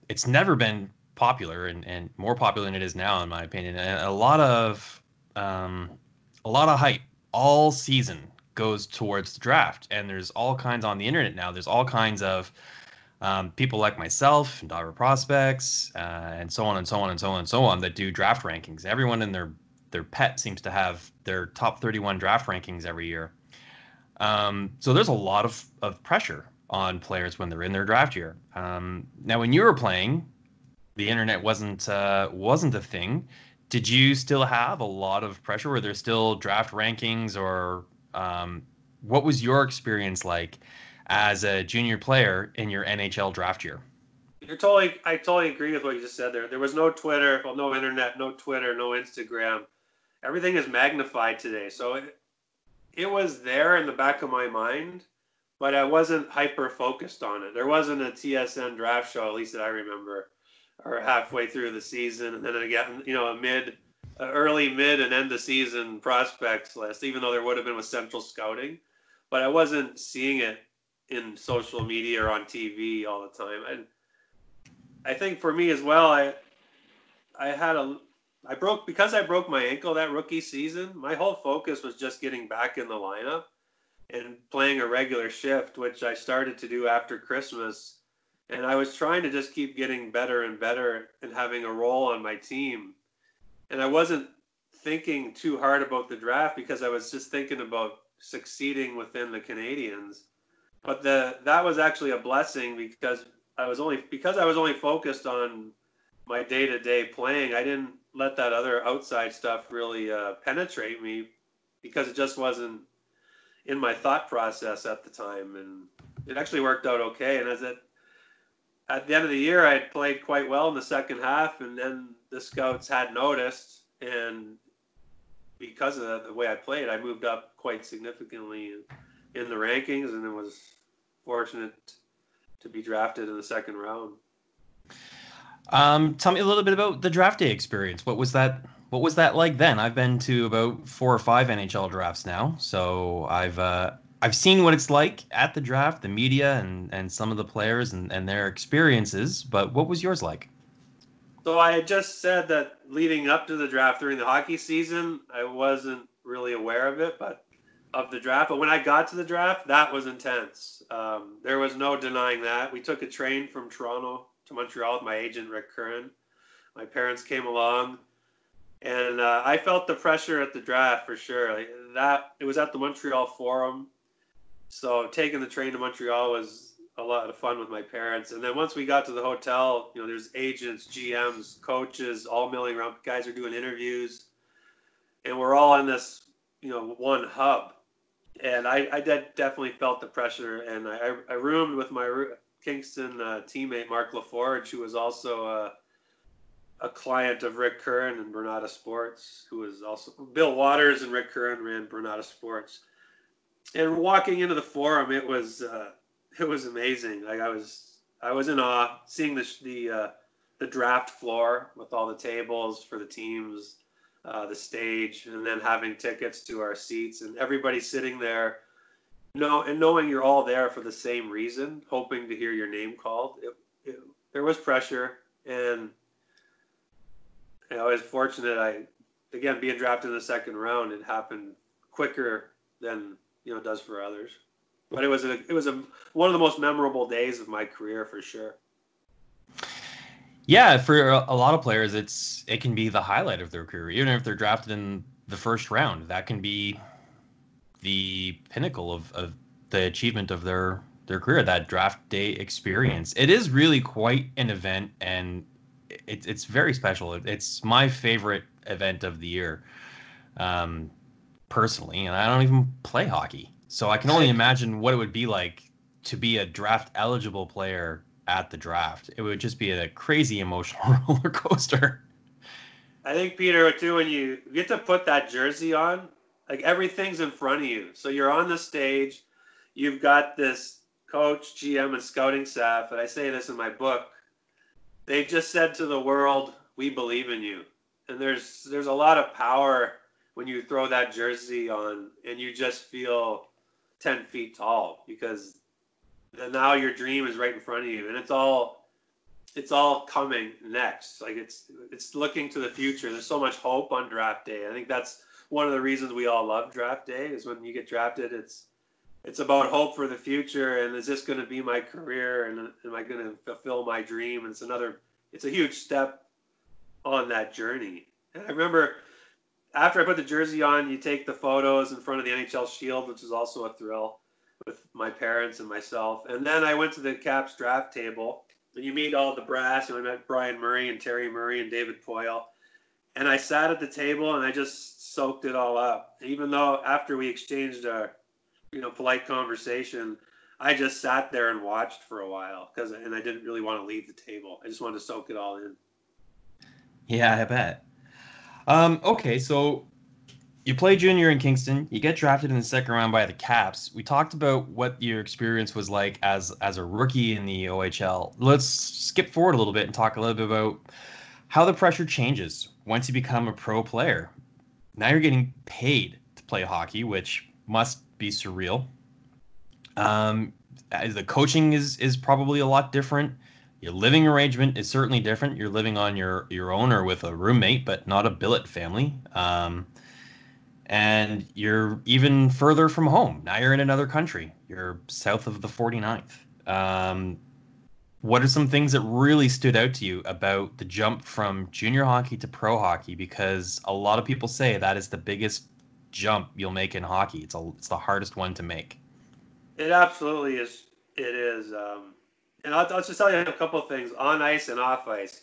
it's never been popular and more popular than it is now, in my opinion. And a lot of hype all season goes towards the draft, and there's all kinds on the internet now. There's all kinds of people like myself and Dobber Prospects and so on and so on and so on and so on that do draft rankings. Everyone and their pet seems to have their top 31 draft rankings every year. So there's a lot of pressure on players when they're in their draft year. Now, when you were playing, the internet wasn't a thing. Did you still have a lot of pressure? Were there still draft rankings or what was your experience like as a junior player in your NHL draft year? I totally agree with what you just said there. There was no Twitter, well, no internet, no Twitter, no Instagram. Everything is magnified today. So it was there in the back of my mind, but I wasn't hyper focused on it. There wasn't a TSN draft show, at least that I remember, or halfway through the season, and then again, early, mid, and end of season prospects list. Even though there would have been with Central Scouting, but I wasn't seeing it in social media or on TV all the time. And I think for me as well, I had a I broke my ankle that rookie season. My whole focus was just getting back in the lineup and playing a regular shift, which I started to do after Christmas. And I was trying to just keep getting better and better and having a role on my team. And I wasn't thinking too hard about the draft because I was just thinking about succeeding within the Canadians. But that was actually a blessing because I was only focused on my day-to-day playing. I didn't let that other outside stuff really penetrate me because it just wasn't in my thought process at the time, and it actually worked out okay. And at the end of the year, I had played quite well in the second half, and then the scouts had noticed, and because of the way I played, I moved up quite significantly in the rankings, and it was fortunate to be drafted in the second round. Tell me a little bit about the draft day experience. What was that? What was that like then? I've been to about 4 or 5 NHL drafts now, so I've seen what it's like at the draft, the media, and some of the players and their experiences. But what was yours like? So I had just said that leading up to the draft during the hockey season, I wasn't really aware of it, but of the draft. But when I got to the draft, that was intense. There was no denying that. We took a train from Toronto to Montreal with my agent, Rick Curran. My parents came along, and I felt the pressure at the draft for sure. It was at the Montreal Forum, so taking the train to Montreal was a lot of fun with my parents. And then once we got to the hotel, there's agents, GMs, coaches, all milling around. Guys are doing interviews, and we're all in this, one hub. And I definitely felt the pressure, and I roomed with my Kingston teammate Mark LaForge, who was also a client of Rick Curran and Bernata Sports, who was also Bill Waters, and Rick Curran ran Bernata Sports. And walking into the forum, it was amazing. Like I was in awe seeing the draft floor with all the tables for the teams, the stage, and then having tickets to our seats, and everybody sitting there. And knowing you're all there for the same reason, hoping to hear your name called, there was pressure, and I was fortunate. Again, being drafted in the second round, it happened quicker than it does for others. But it was one of the most memorable days of my career for sure. Yeah, for a lot of players, it can be the highlight of their career, even if they're drafted in the first round. That can be the pinnacle of the achievement of their career, that draft day experience. It is really quite an event, and it's very special. It's my favorite event of the year, personally, and I don't even play hockey, so I can only imagine what it would be like to be a draft eligible player at the draft. It would just be a crazy emotional roller coaster. I think, Peter, too, when you get to put that jersey on, like everything's in front of you. So you're on the stage, you've got this coach, GM, and scouting staff, and I say this in my book, they just said to the world, we believe in you. And there's a lot of power when you throw that jersey on and you just feel 10 feet tall, because now your dream is right in front of you, and it's all coming next. Like it's looking to the future. There's so much hope on draft day. I think that's one of the reasons we all love draft day, is when you get drafted, it's about hope for the future, and is this going to be my career, and am I going to fulfill my dream? And it's a huge step on that journey. And I remember after I put the jersey on, you take the photos in front of the NHL Shield, which is also a thrill, with my parents and myself. And then I went to the Caps draft table, and you meet all the brass. I met Brian Murray and Terry Murray and David Poyle. And I sat at the table and I just soaked it all up. Even though after we exchanged our polite conversation, I just sat there and watched for a while and I didn't really want to leave the table. I just wanted to soak it all in. Yeah, I bet. Okay, so you play junior in Kingston. You get drafted in the second round by the Caps. We talked about what your experience was like as a rookie in the OHL. Let's skip forward a little bit and talk a little bit about how the pressure changes once you become a pro player. Now you're getting paid to play hockey, which must be surreal. The coaching is probably a lot different. Your living arrangement is certainly different. You're living on your own or with a roommate, but not a billet family. And you're even further from home. Now you're in another country. You're south of the 49th. What are some things that really stood out to you about the jump from junior hockey to pro hockey? Because a lot of people say that is the biggest jump you'll make in hockey. It's the hardest one to make. It absolutely is. It is. And I'll just tell you a couple of things on ice and off ice.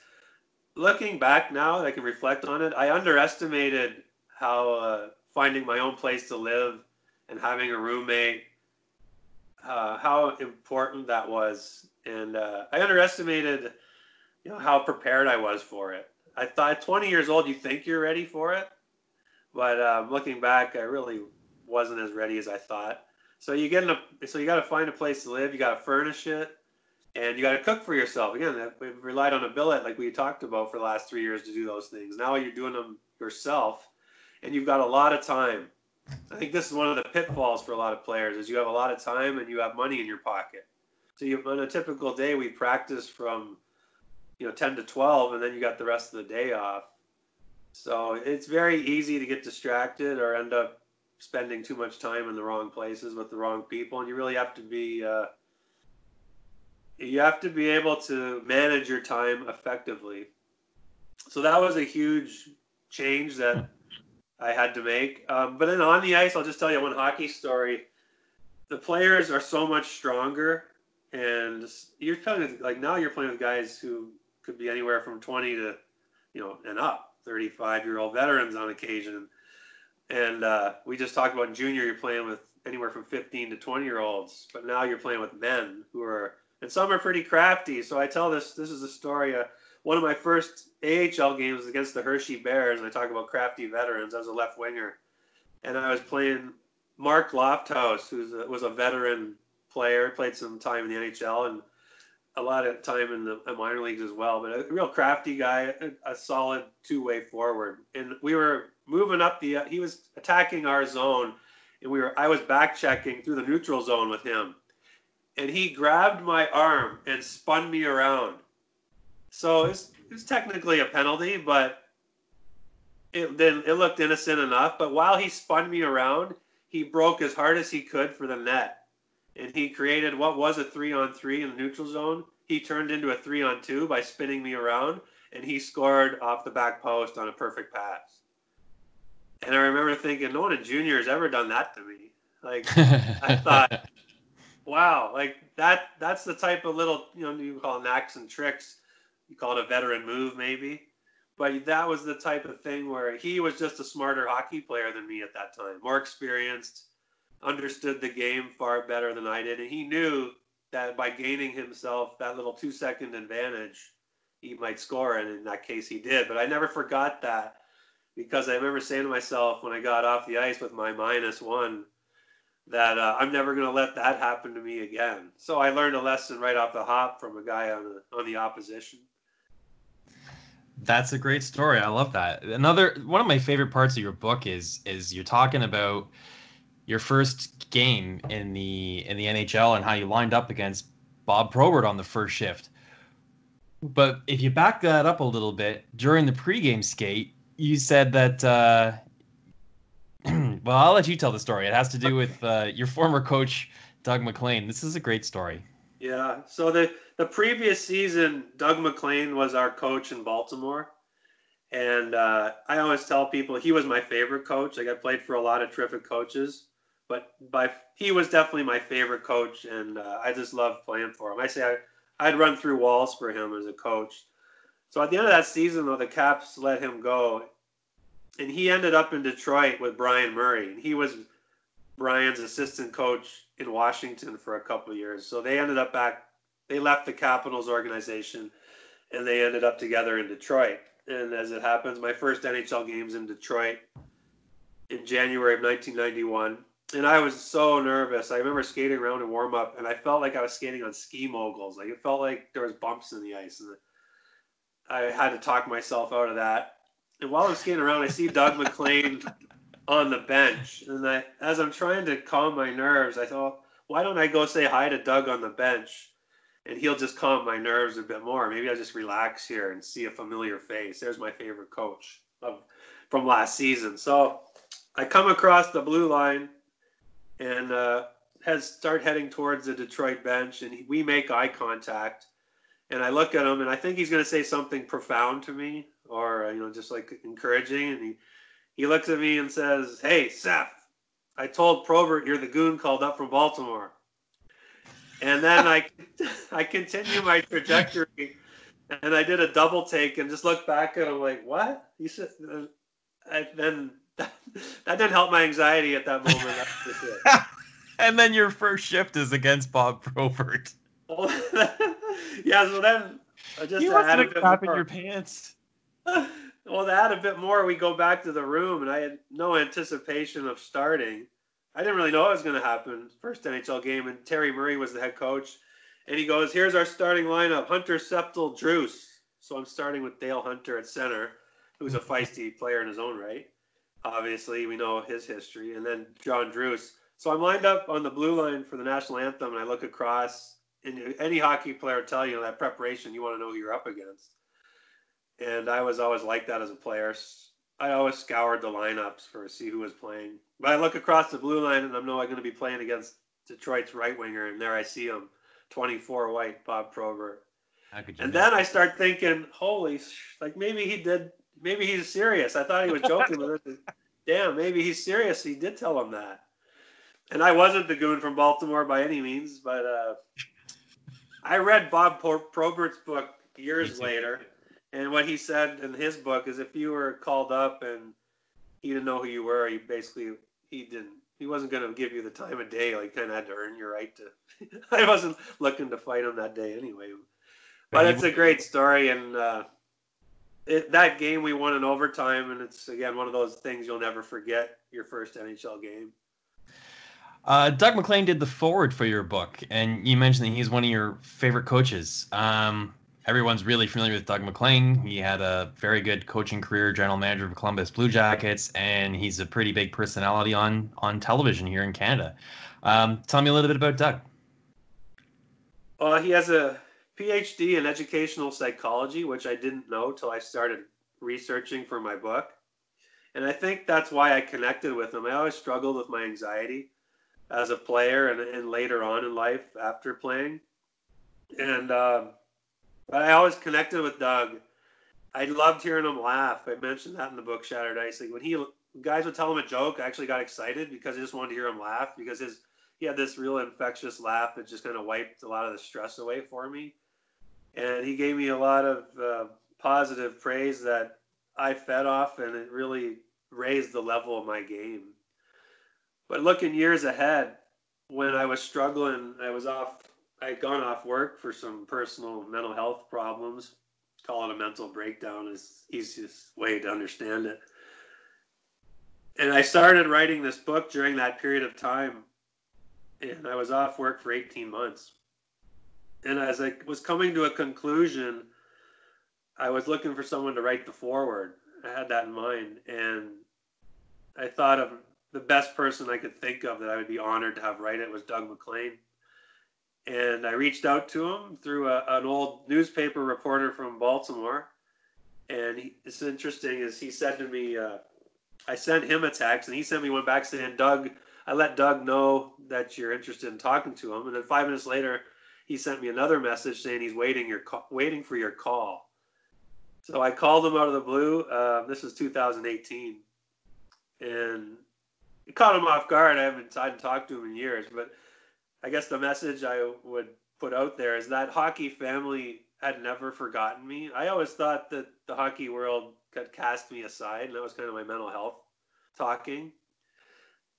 Looking back now, I can reflect on it. I underestimated how finding my own place to live and having a roommate, how important that was, and I underestimated, how prepared I was for it. I thought at 20 years old, you think you're ready for it, but looking back, I really wasn't as ready as I thought. So you got to find a place to live. You got to furnish it, and you got to cook for yourself. Again, we've relied on a billet like we talked about for the last 3 years to do those things. Now you're doing them yourself, and you've got a lot of time. I think this is one of the pitfalls for a lot of players is you have a lot of time and you have money in your pocket. So on a typical day, we practice from 10 to 12, and then you got the rest of the day off. So it's very easy to get distracted or end up spending too much time in the wrong places with the wrong people, and you really have to be able to manage your time effectively. So that was a huge change that I had to make. But then on the ice, I'll just tell you one hockey story. The players are so much stronger, and you're playing now you're playing with guys who could be anywhere from 20 to and up, 35-year-old veterans on occasion. And we just talked about in junior, you're playing with anywhere from 15 to 20-year-olds, but now you're playing with men and some are pretty crafty. So I tell this is a story. One of my first AHL games was against the Hershey Bears, and I talk about crafty veterans. I was a left winger, and I was playing Mark Lofthouse, who was a veteran player, played some time in the NHL and a lot of time in the minor leagues as well, but a real crafty guy, a solid two-way forward. And we were moving up he was attacking our zone, and I was back checking through the neutral zone with him. And he grabbed my arm and spun me around. So it was technically a penalty, but it looked innocent enough. But while he spun me around, he broke as hard as he could for the net. And he created what was a 3-on-3 in the neutral zone. He turned into a 3-on-2 by spinning me around, and he scored off the back post on a perfect pass. And I remember thinking, no one in junior has ever done that to me. I thought, wow, that's the type of little, you call it knacks and tricks. You call it a veteran move maybe. But that was the type of thing where he was just a smarter hockey player than me at that time, more experienced, understood the game far better than I did, and he knew that by gaining himself that little 2-second advantage, he might score, and in that case he did. But I never forgot that, because I remember saying to myself when I got off the ice with my -1 that I'm never going to let that happen to me again. So I learned a lesson right off the hop from a guy on the opposition. That's a great story. I love that. One of my favorite parts of your book is you're talking about your first game in the NHL and how you lined up against Bob Probert on the first shift. But if you back that up a little bit, during the pregame skate, you said that well, I'll let you tell the story. It has to do with your former coach, Doug MacLean. This is a great story. Yeah. So the previous season, Doug MacLean was our coach in Baltimore. And I always tell people he was my favorite coach. I played for a lot of terrific coaches, but he was definitely my favorite coach, and I just loved playing for him. I'd run through walls for him as a coach. So at the end of that season, though, the Caps let him go, and he ended up in Detroit with Brian Murray. And he was Brian's assistant coach in Washington for a couple of years. So they ended up they left the Capitals organization and they ended up together in Detroit. And as it happens, my first NHL game's in Detroit in January of 1991. And I was so nervous. I remember skating around in warm up, and I felt like I was skating on ski moguls. Like it felt like there was bumps in the ice, and I had to talk myself out of that. And while I'm skating around, I see Doug McLean on the bench, and as I'm trying to calm my nerves, I thought, why don't I go say hi to Doug on the bench, and he'll just calm my nerves a bit more. Maybe I'll just relax here and see a familiar face. There's my favorite coach from last season. So I come across the blue line and start heading towards the Detroit bench, and we make eye contact. And I look at him, and I think he's going to say something profound to me, or just like encouraging. And he looks at me and says, "Hey, Seth, I told Probert you're the goon called up from Baltimore." And then I continue my trajectory, and I did a double take and just looked back at him like, "What?" He said. Then that didn't help my anxiety at that moment. That's for sure. And then your first shift is against Bob Probert. Yeah, so then just you to add a bit crap more. in your pants. Well, to add a bit more, we go back to the room, and I had no anticipation of starting. I didn't really know what was going to happen. First NHL game, and Terry Murray was the head coach. And he goes, "Here's our starting lineup: Hunter, Seftel, Druce." So I'm starting with Dale Hunter at center, who's a feisty player in his own right. Obviously, we know his history. And then John Druce. So I'm lined up on the blue line for the national anthem, and I look across. And any hockey player will tell you that preparation, you want to know who you're up against. And I was always like that as a player. I always scoured the lineups for see who was playing. But I look across the blue line, and I know I'm going to be playing against Detroit's right winger, and there I see him, 24 white, Bob Probert. And then I start thinking, maybe he's serious. I thought he was joking, but damn, maybe he's serious. He did tell him that. And I wasn't the goon from Baltimore by any means, but I read Bob Probert's book years later. And what he said in his book is if you were called up and he didn't know who you were, he wasn't going to give you the time of day. Like, kind of had to earn your right to. I wasn't looking to fight him that day anyway. But it's a great story, and that game we won in overtime, and it's again one of those things you'll never forget. Your first NHL game. Doug McLean did the foreword for your book, and you mentioned that he's one of your favorite coaches. Everyone's really familiar with Doug McLean. He had a very good coaching career, general manager of Columbus Blue Jackets, and he's a pretty big personality on television here in Canada. Tell me a little bit about Doug. He has a PhD in educational psychology, which I didn't know till I started researching for my book. And I think that's why I connected with him. I always struggled with my anxiety as a player and later on in life after playing. And but I always connected with Doug. I loved hearing him laugh. I mentioned that in the book Shattered Ice. Like when guys would tell him a joke, I actually got excited because I just wanted to hear him laugh because he had this real infectious laugh that just kind of wiped a lot of the stress away for me. And he gave me a lot of positive praise that I fed off, and it really raised the level of my game. But looking years ahead, when I was struggling, I'd gone off work for some personal mental health problems. Call it a mental breakdown is the easiest way to understand it. And I started writing this book during that period of time, and I was off work for 18 months. And as I was coming to a conclusion, I was looking for someone to write the foreword. I had that in mind, and I thought of the best person I could think of that I would be honored to have write it was Doug McLean. And I reached out to him through an old newspaper reporter from Baltimore. And it's interesting is he said to me, I sent him a text, and he sent me one back saying, "Doug, I let Doug know that you're interested in talking to him." And then 5 minutes later, he sent me another message saying he's waiting for your call. So I called him out of the blue. This is 2018. And it caught him off guard. I hadn't talked to him in years, but I guess the message I would put out there is that hockey family had never forgotten me. I always thought that the hockey world could cast me aside, and that was kind of my mental health talking.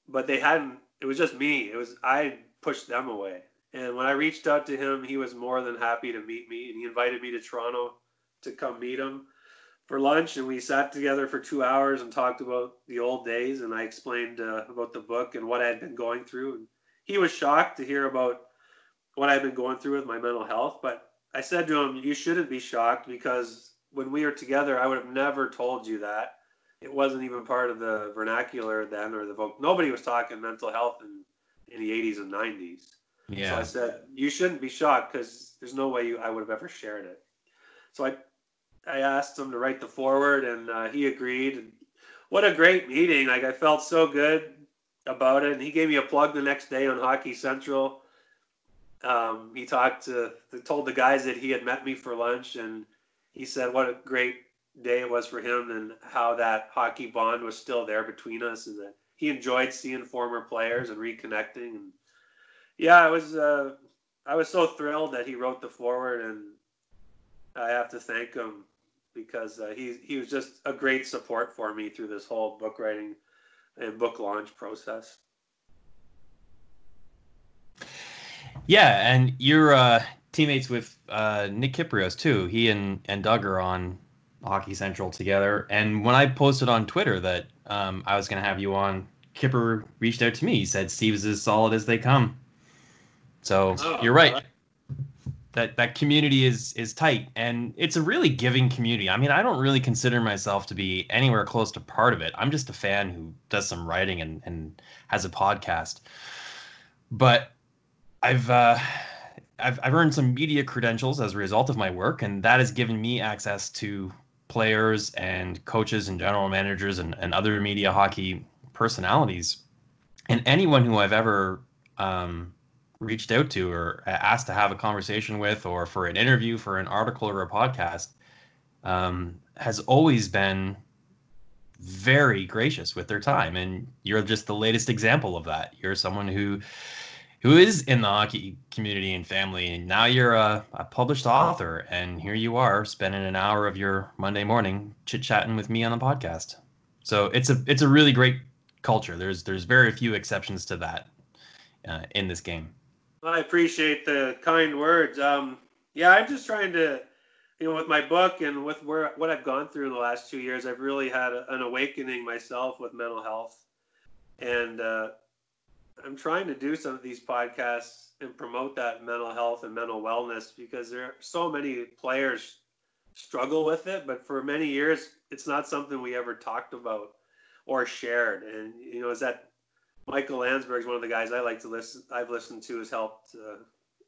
But they hadn't it was just me. I pushed them away. And when I reached out to him, he was more than happy to meet me, and he invited me to Toronto to come meet him for lunch. And we sat together for 2 hours and talked about the old days. And I explained about the book and what I had been going through. And he was shocked to hear about what I'd been going through with my mental health. But I said to him, you shouldn't be shocked, because when we were together, I would have never told you that. It wasn't even part of the vernacular then, or the nobody was talking mental health in the 80s and 90s. Yeah. So I said, you shouldn't be shocked, because there's no way I would have ever shared it. So I asked him to write the foreword, and he agreed. And what a great meeting. Like, I felt so good about it. And he gave me a plug the next day on Hockey Central. He told the guys that he had met me for lunch, and he said what a great day it was for him, and how that hockey bond was still there between us, and that he enjoyed seeing former players and reconnecting. And yeah, I was so thrilled that he wrote the foreword, and I have to thank him, because he was just a great support for me through this whole book writing and book launch process. Yeah, and you're teammates with Nick Kyprios too. He and Doug are on Hockey Central together. And when I posted on Twitter that I was going to have you on, Kipper reached out to me. He said Steve's as solid as they come. So you're right. That community is tight, and it's a really giving community. I mean, I don't really consider myself to be anywhere close to part of it. I'm just a fan who does some writing and has a podcast. But I've earned some media credentials as a result of my work, and that has given me access to players and coaches and general managers and other media hockey personalities. And anyone who I've ever reached out to or asked to have a conversation with, or for an interview, for an article or a podcast, has always been very gracious with their time. And you're just the latest example of that. You're someone who is in the hockey community and family, and now you're a published author, and here you are spending an hour of your Monday morning chit-chatting with me on a podcast. So it's a really great culture. There's very few exceptions to that in this game. I appreciate the kind words. Yeah, I'm just trying to, with my book and with what I've gone through in the last 2 years, I've really had an awakening myself with mental health. And I'm trying to do some of these podcasts and promote that mental health and mental wellness, because there are so many players struggle with it, but for many years, it's not something we ever talked about or shared. And, is that Michael Landsberg is one of the guys I've listened to, has helped.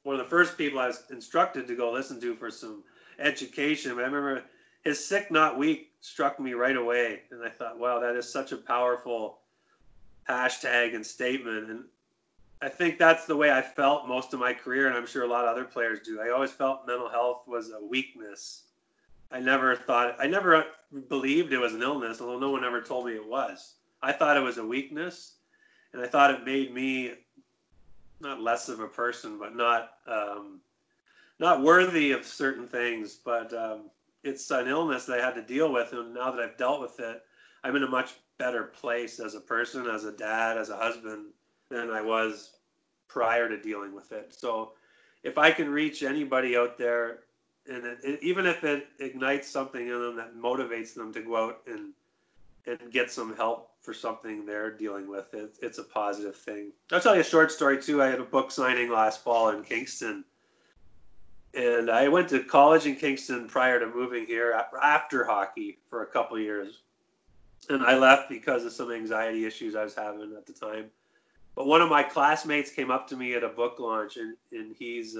One of the first people I was instructed to go listen to for some education. But I remember his Sick Not Weak struck me right away. And I thought, wow, that is such a powerful hashtag and statement. And I think that's the way I felt most of my career, and I'm sure a lot of other players do. I always felt mental health was a weakness. I never believed it was an illness, although no one ever told me it was. I thought it was a weakness, and I thought it made me not less of a person, but not worthy of certain things. But it's an illness that I had to deal with, and now that I've dealt with it, I'm in a much better place as a person, as a dad, as a husband, than I was prior to dealing with it. So if I can reach anybody out there, and even if it ignites something in them that motivates them to go out and get some help for something they're dealing with, it's a positive thing. I'll tell you a short story too. I had a book signing last fall in Kingston, and I went to college in Kingston prior to moving here after hockey for a couple of years. And I left because of some anxiety issues I was having at the time. But one of my classmates came up to me at a book launch, and he's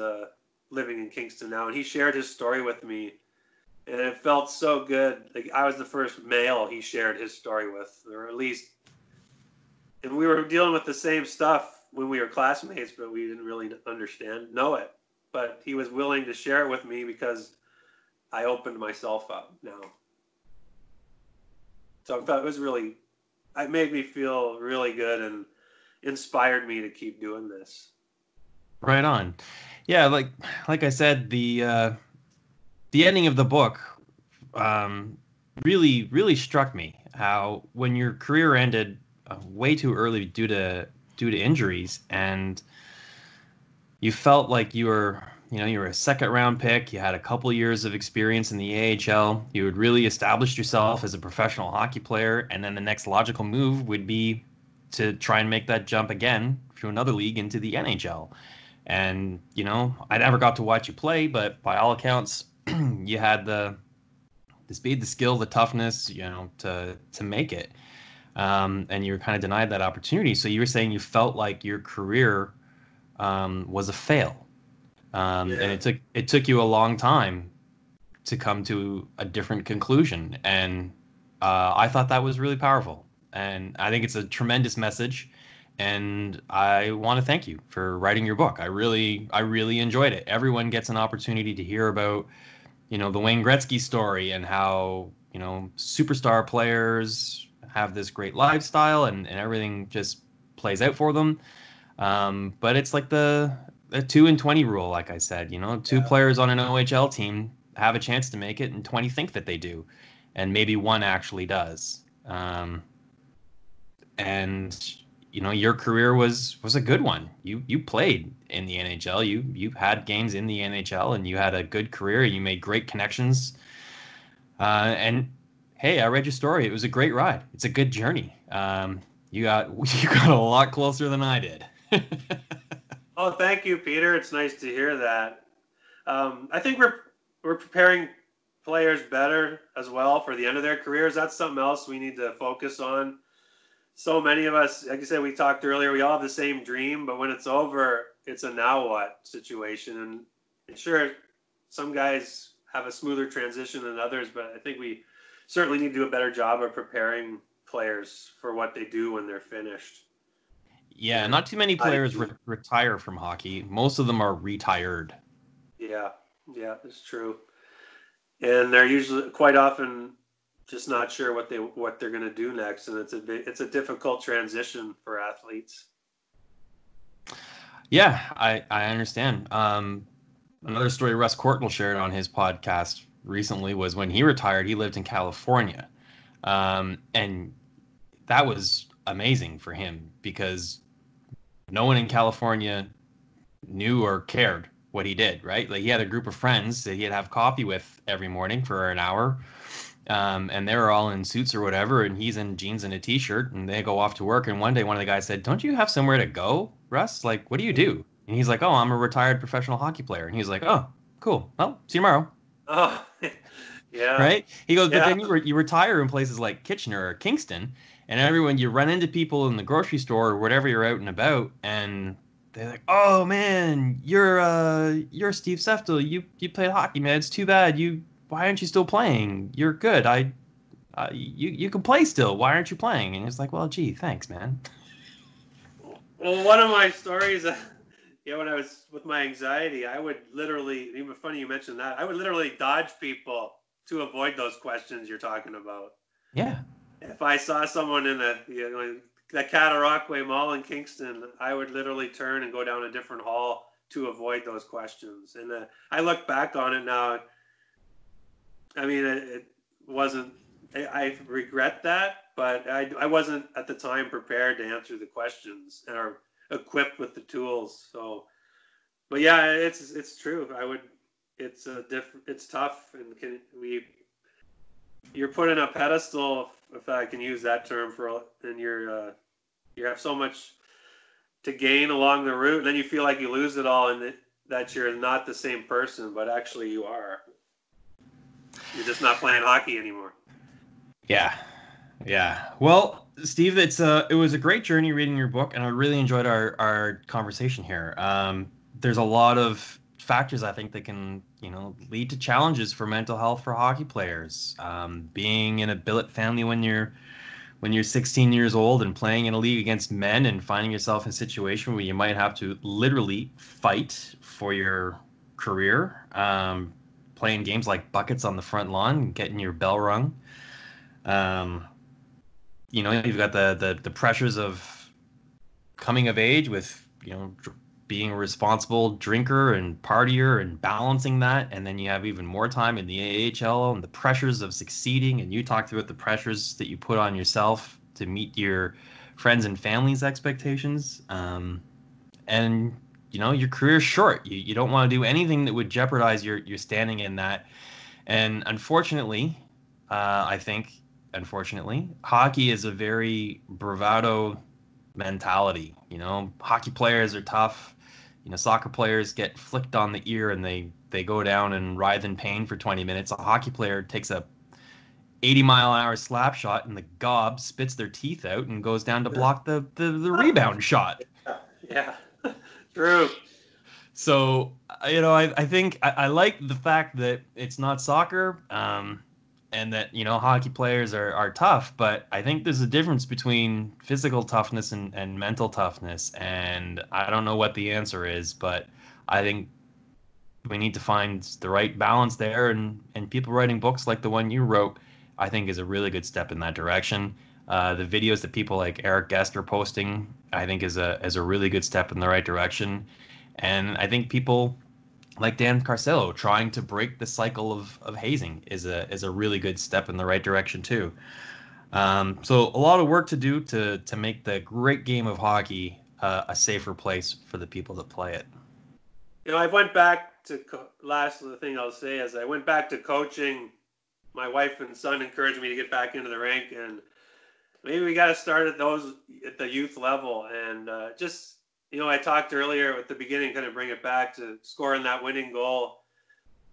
living in Kingston now, and he shared his story with me. And it felt so good. Like, I was the first male he shared his story with, or at least. And we were dealing with the same stuff when we were classmates, but we didn't really know it. But he was willing to share it with me because I opened myself up now. So I thought it made me feel really good and inspired me to keep doing this. Right on. Yeah, like I said, the ending of the book really struck me. How when your career ended way too early due to due to injuries, and you felt like you were a second round pick. You had a couple years of experience in the AHL. You had really established yourself as a professional hockey player, and then the next logical move would be to try and make that jump again to another league into the NHL. And I never got to watch you play, but by all accounts, you had the speed, the skill, the toughness, to make it. And you were kind of denied that opportunity. So you were saying you felt like your career was a fail. And it took you a long time to come to a different conclusion. And I thought that was really powerful. And I think it's a tremendous message. And I want to thank you for writing your book. I really enjoyed it. Everyone gets an opportunity to hear about, the Wayne Gretzky story and how, superstar players have this great lifestyle and everything just plays out for them. But it's like the 2 in 20 rule, like I said, two players on an OHL team have a chance to make it and 20 think that they do. And maybe one actually does. And your career was a good one. You played in the NHL. You had games in the NHL, and you had a good career. You made great connections. And hey, I read your story. It was a great ride. It's a good journey. You got a lot closer than I did. Oh, thank you, Peter. It's nice to hear that. I think we're preparing players better as well for the end of their careers. That's something else we need to focus on. So many of us, like I said, we talked earlier, we all have the same dream, but when it's over, it's a now what situation. And sure, some guys have a smoother transition than others, but I think we certainly need to do a better job of preparing players for what they do when they're finished. Yeah, not too many players retire from hockey. Most of them are retired. Yeah, that's true. And they're usually quite often just not sure what they're going to do next, and it's a difficult transition for athletes. Yeah, I understand. Another story Russ Courtnall shared on his podcast recently was when he retired, he lived in California, and that was amazing for him because no one in California knew or cared what he did. Right, like he had a group of friends that he'd have coffee with every morning for an hour. And they were all in suits or whatever, and he's in jeans and a t-shirt, and they go off to work. And one day, one of the guys said, "Don't you have somewhere to go, Russ? Like, what do you do?" And he's like, "Oh, I'm a retired professional hockey player." And he's like, "Oh, cool. Well, see you tomorrow." Oh, yeah. Right? He goes, "But then you retire in places like Kitchener or Kingston, and everyone, you run into people in the grocery store or whatever you're out and about, and they're like, 'Oh man, you're Steve Seftel. You played hockey, man. It's too bad why aren't you still playing? You're good. You can play still. Why aren't you playing?' And it's like, well, gee, thanks, man." Well, one of my stories, when I was with my anxiety, I would literally, even funny you mentioned that, I would literally dodge people to avoid those questions you're talking about. Yeah. If I saw someone in the Cataraqui Mall in Kingston, I would literally turn and go down a different hall to avoid those questions. And I look back on it now. I mean, it wasn't, I regret that, but I wasn't at the time prepared to answer the questions or equipped with the tools. So, but yeah, it's true. It's tough, and you're put in a pedestal, if I can use that term, and you have so much to gain along the route, and then you feel like you lose it all, and that you're not the same person, but actually you are. You're just not playing hockey anymore. Yeah. Well, Steve, it was a great journey reading your book, and I really enjoyed our conversation here. There's a lot of factors I think that can, lead to challenges for mental health for hockey players. Being in a billet family when you're 16 years old and playing in a league against men and finding yourself in a situation where you might have to literally fight for your career. Playing games like buckets on the front lawn, getting your bell rung. You've got the pressures of coming of age with, being a responsible drinker and partier and balancing that. And then you have even more time in the AHL and the pressures of succeeding. And you talked about the pressures that you put on yourself to meet your friends and family's expectations. And your career's short. You don't want to do anything that would jeopardize your standing in that. And unfortunately, I think, hockey is a very bravado mentality. Hockey players are tough. Soccer players get flicked on the ear and they go down and writhe in pain for 20 minutes. A hockey player takes a 80-mile-an-hour slap shot and the gob spits their teeth out and goes down to block the rebound shot. Yeah, true. So, I think I like the fact that it's not soccer, and that, hockey players are tough, but I think there's a difference between physical toughness and mental toughness, and I don't know what the answer is, but I think we need to find the right balance there, and people writing books like the one you wrote, I think is a really good step in that direction. The videos that people like Eric Guest are posting, I think is a really good step in the right direction. And I think people like Dan Carcillo trying to break the cycle of hazing is a really good step in the right direction too. So a lot of work to do to make the great game of hockey a safer place for the people that play it. I went back to last thing I'll say is I went back to coaching. My wife and son encouraged me to get back into the rink, and maybe we got to start at the youth level. And I talked earlier at the beginning, kind of bring it back to scoring that winning goal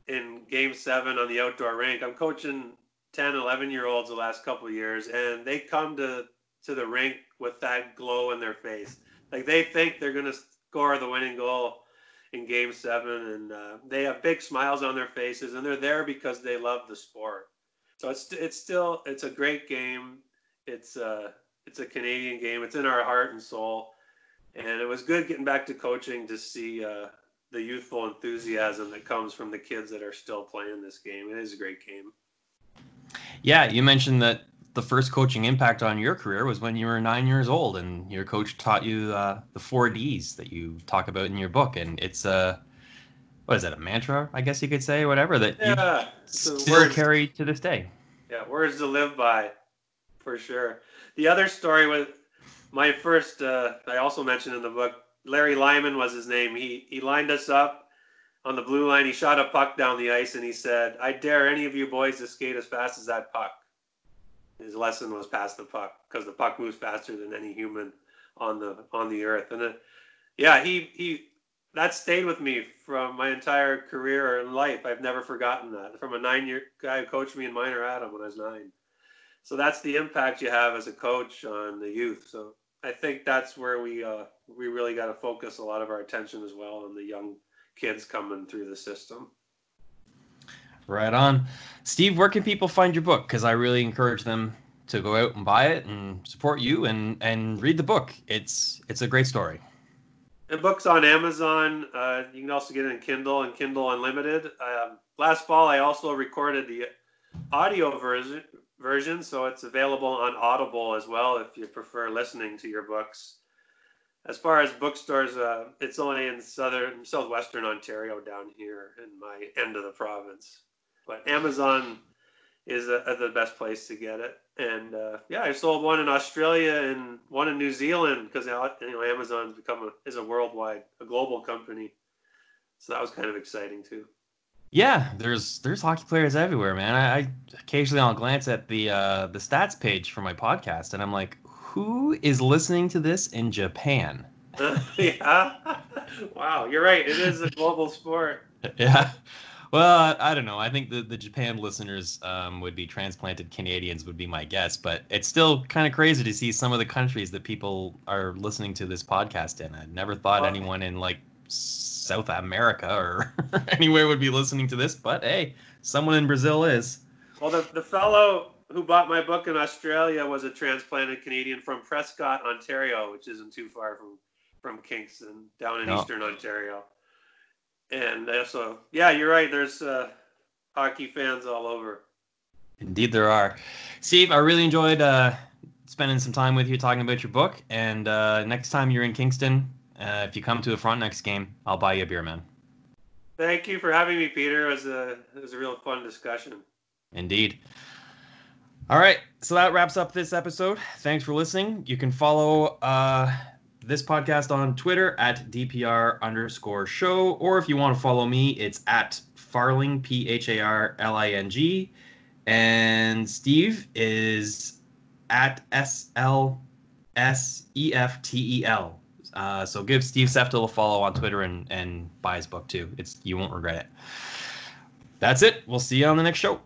in Game 7 on the outdoor rink. I'm coaching 10, 11-year-olds the last couple of years, and they come to the rink with that glow in their face. Like they think they're going to score the winning goal in Game 7, and they have big smiles on their faces, and they're there because they love the sport. So it's a great game. It's a Canadian game. It's in our heart and soul. And it was good getting back to coaching to see the youthful enthusiasm that comes from the kids that are still playing this game. It is a great game. Yeah, you mentioned that the first coaching impact on your career was when you were 9 years old, and your coach taught you the 4 Ds that you talk about in your book. And it's what is that, a mantra, I guess you could say, whatever, that you still carry to this day. Yeah, words to live by, for sure. The other story was my first, I also mentioned in the book, Larry Lyman was his name. He lined us up on the blue line. He shot a puck down the ice, and he said, "I dare any of you boys to skate as fast as that puck." His lesson was pass the puck, because the puck moves faster than any human on the earth. And he that stayed with me from my entire career and life. I've never forgotten that. From a 9-year guy who coached me in minor Adam when I was 9. So that's the impact you have as a coach on the youth. So I think that's where we really got to focus a lot of our attention as well on the young kids coming through the system. Right on. Steve, where can people find your book? Because I really encourage them to go out and buy it and support you and read the book. It's a great story. The book's on Amazon. You can also get it in Kindle and Kindle Unlimited. Last fall, I also recorded the audio version, so it's available on Audible as well if you prefer listening to your books. As far as bookstores, it's only in southwestern Ontario down here in my end of the province. But Amazon is the best place to get it. And I sold one in Australia and one in New Zealand because Amazon's is a global company. So that was kind of exciting too. Yeah, there's hockey players everywhere, man. I occasionally I'll glance at the stats page for my podcast, and I'm like, who is listening to this in Japan? Yeah. Wow, you're right. It is a global sport. Yeah. Well, I don't know. I think the Japan listeners would be transplanted Canadians would be my guess, but it's still kind of crazy to see some of the countries that people are listening to this podcast in. I never thought anyone in like South America or anywhere would be listening to this, but hey, someone in Brazil is. Well, the fellow who bought my book in Australia was a transplanted Canadian from Prescott, Ontario, which isn't too far from Kingston, down in Eastern Ontario. And so, yeah, you're right. There's hockey fans all over. Indeed, there are. Steve, I really enjoyed spending some time with you talking about your book. And next time you're in Kingston, if you come to a Frontenacs game, I'll buy you a beer, man. Thank you for having me, Peter. It was a real fun discussion. Indeed. All right, so that wraps up this episode. Thanks for listening. You can follow this podcast on Twitter at DPR_show, or if you want to follow me, it's at Farling, PHARLING, and Steve is at SLSEFTEL. So give Steve Seftel a follow on Twitter and buy his book too. You won't regret it. That's it. We'll see you on the next show.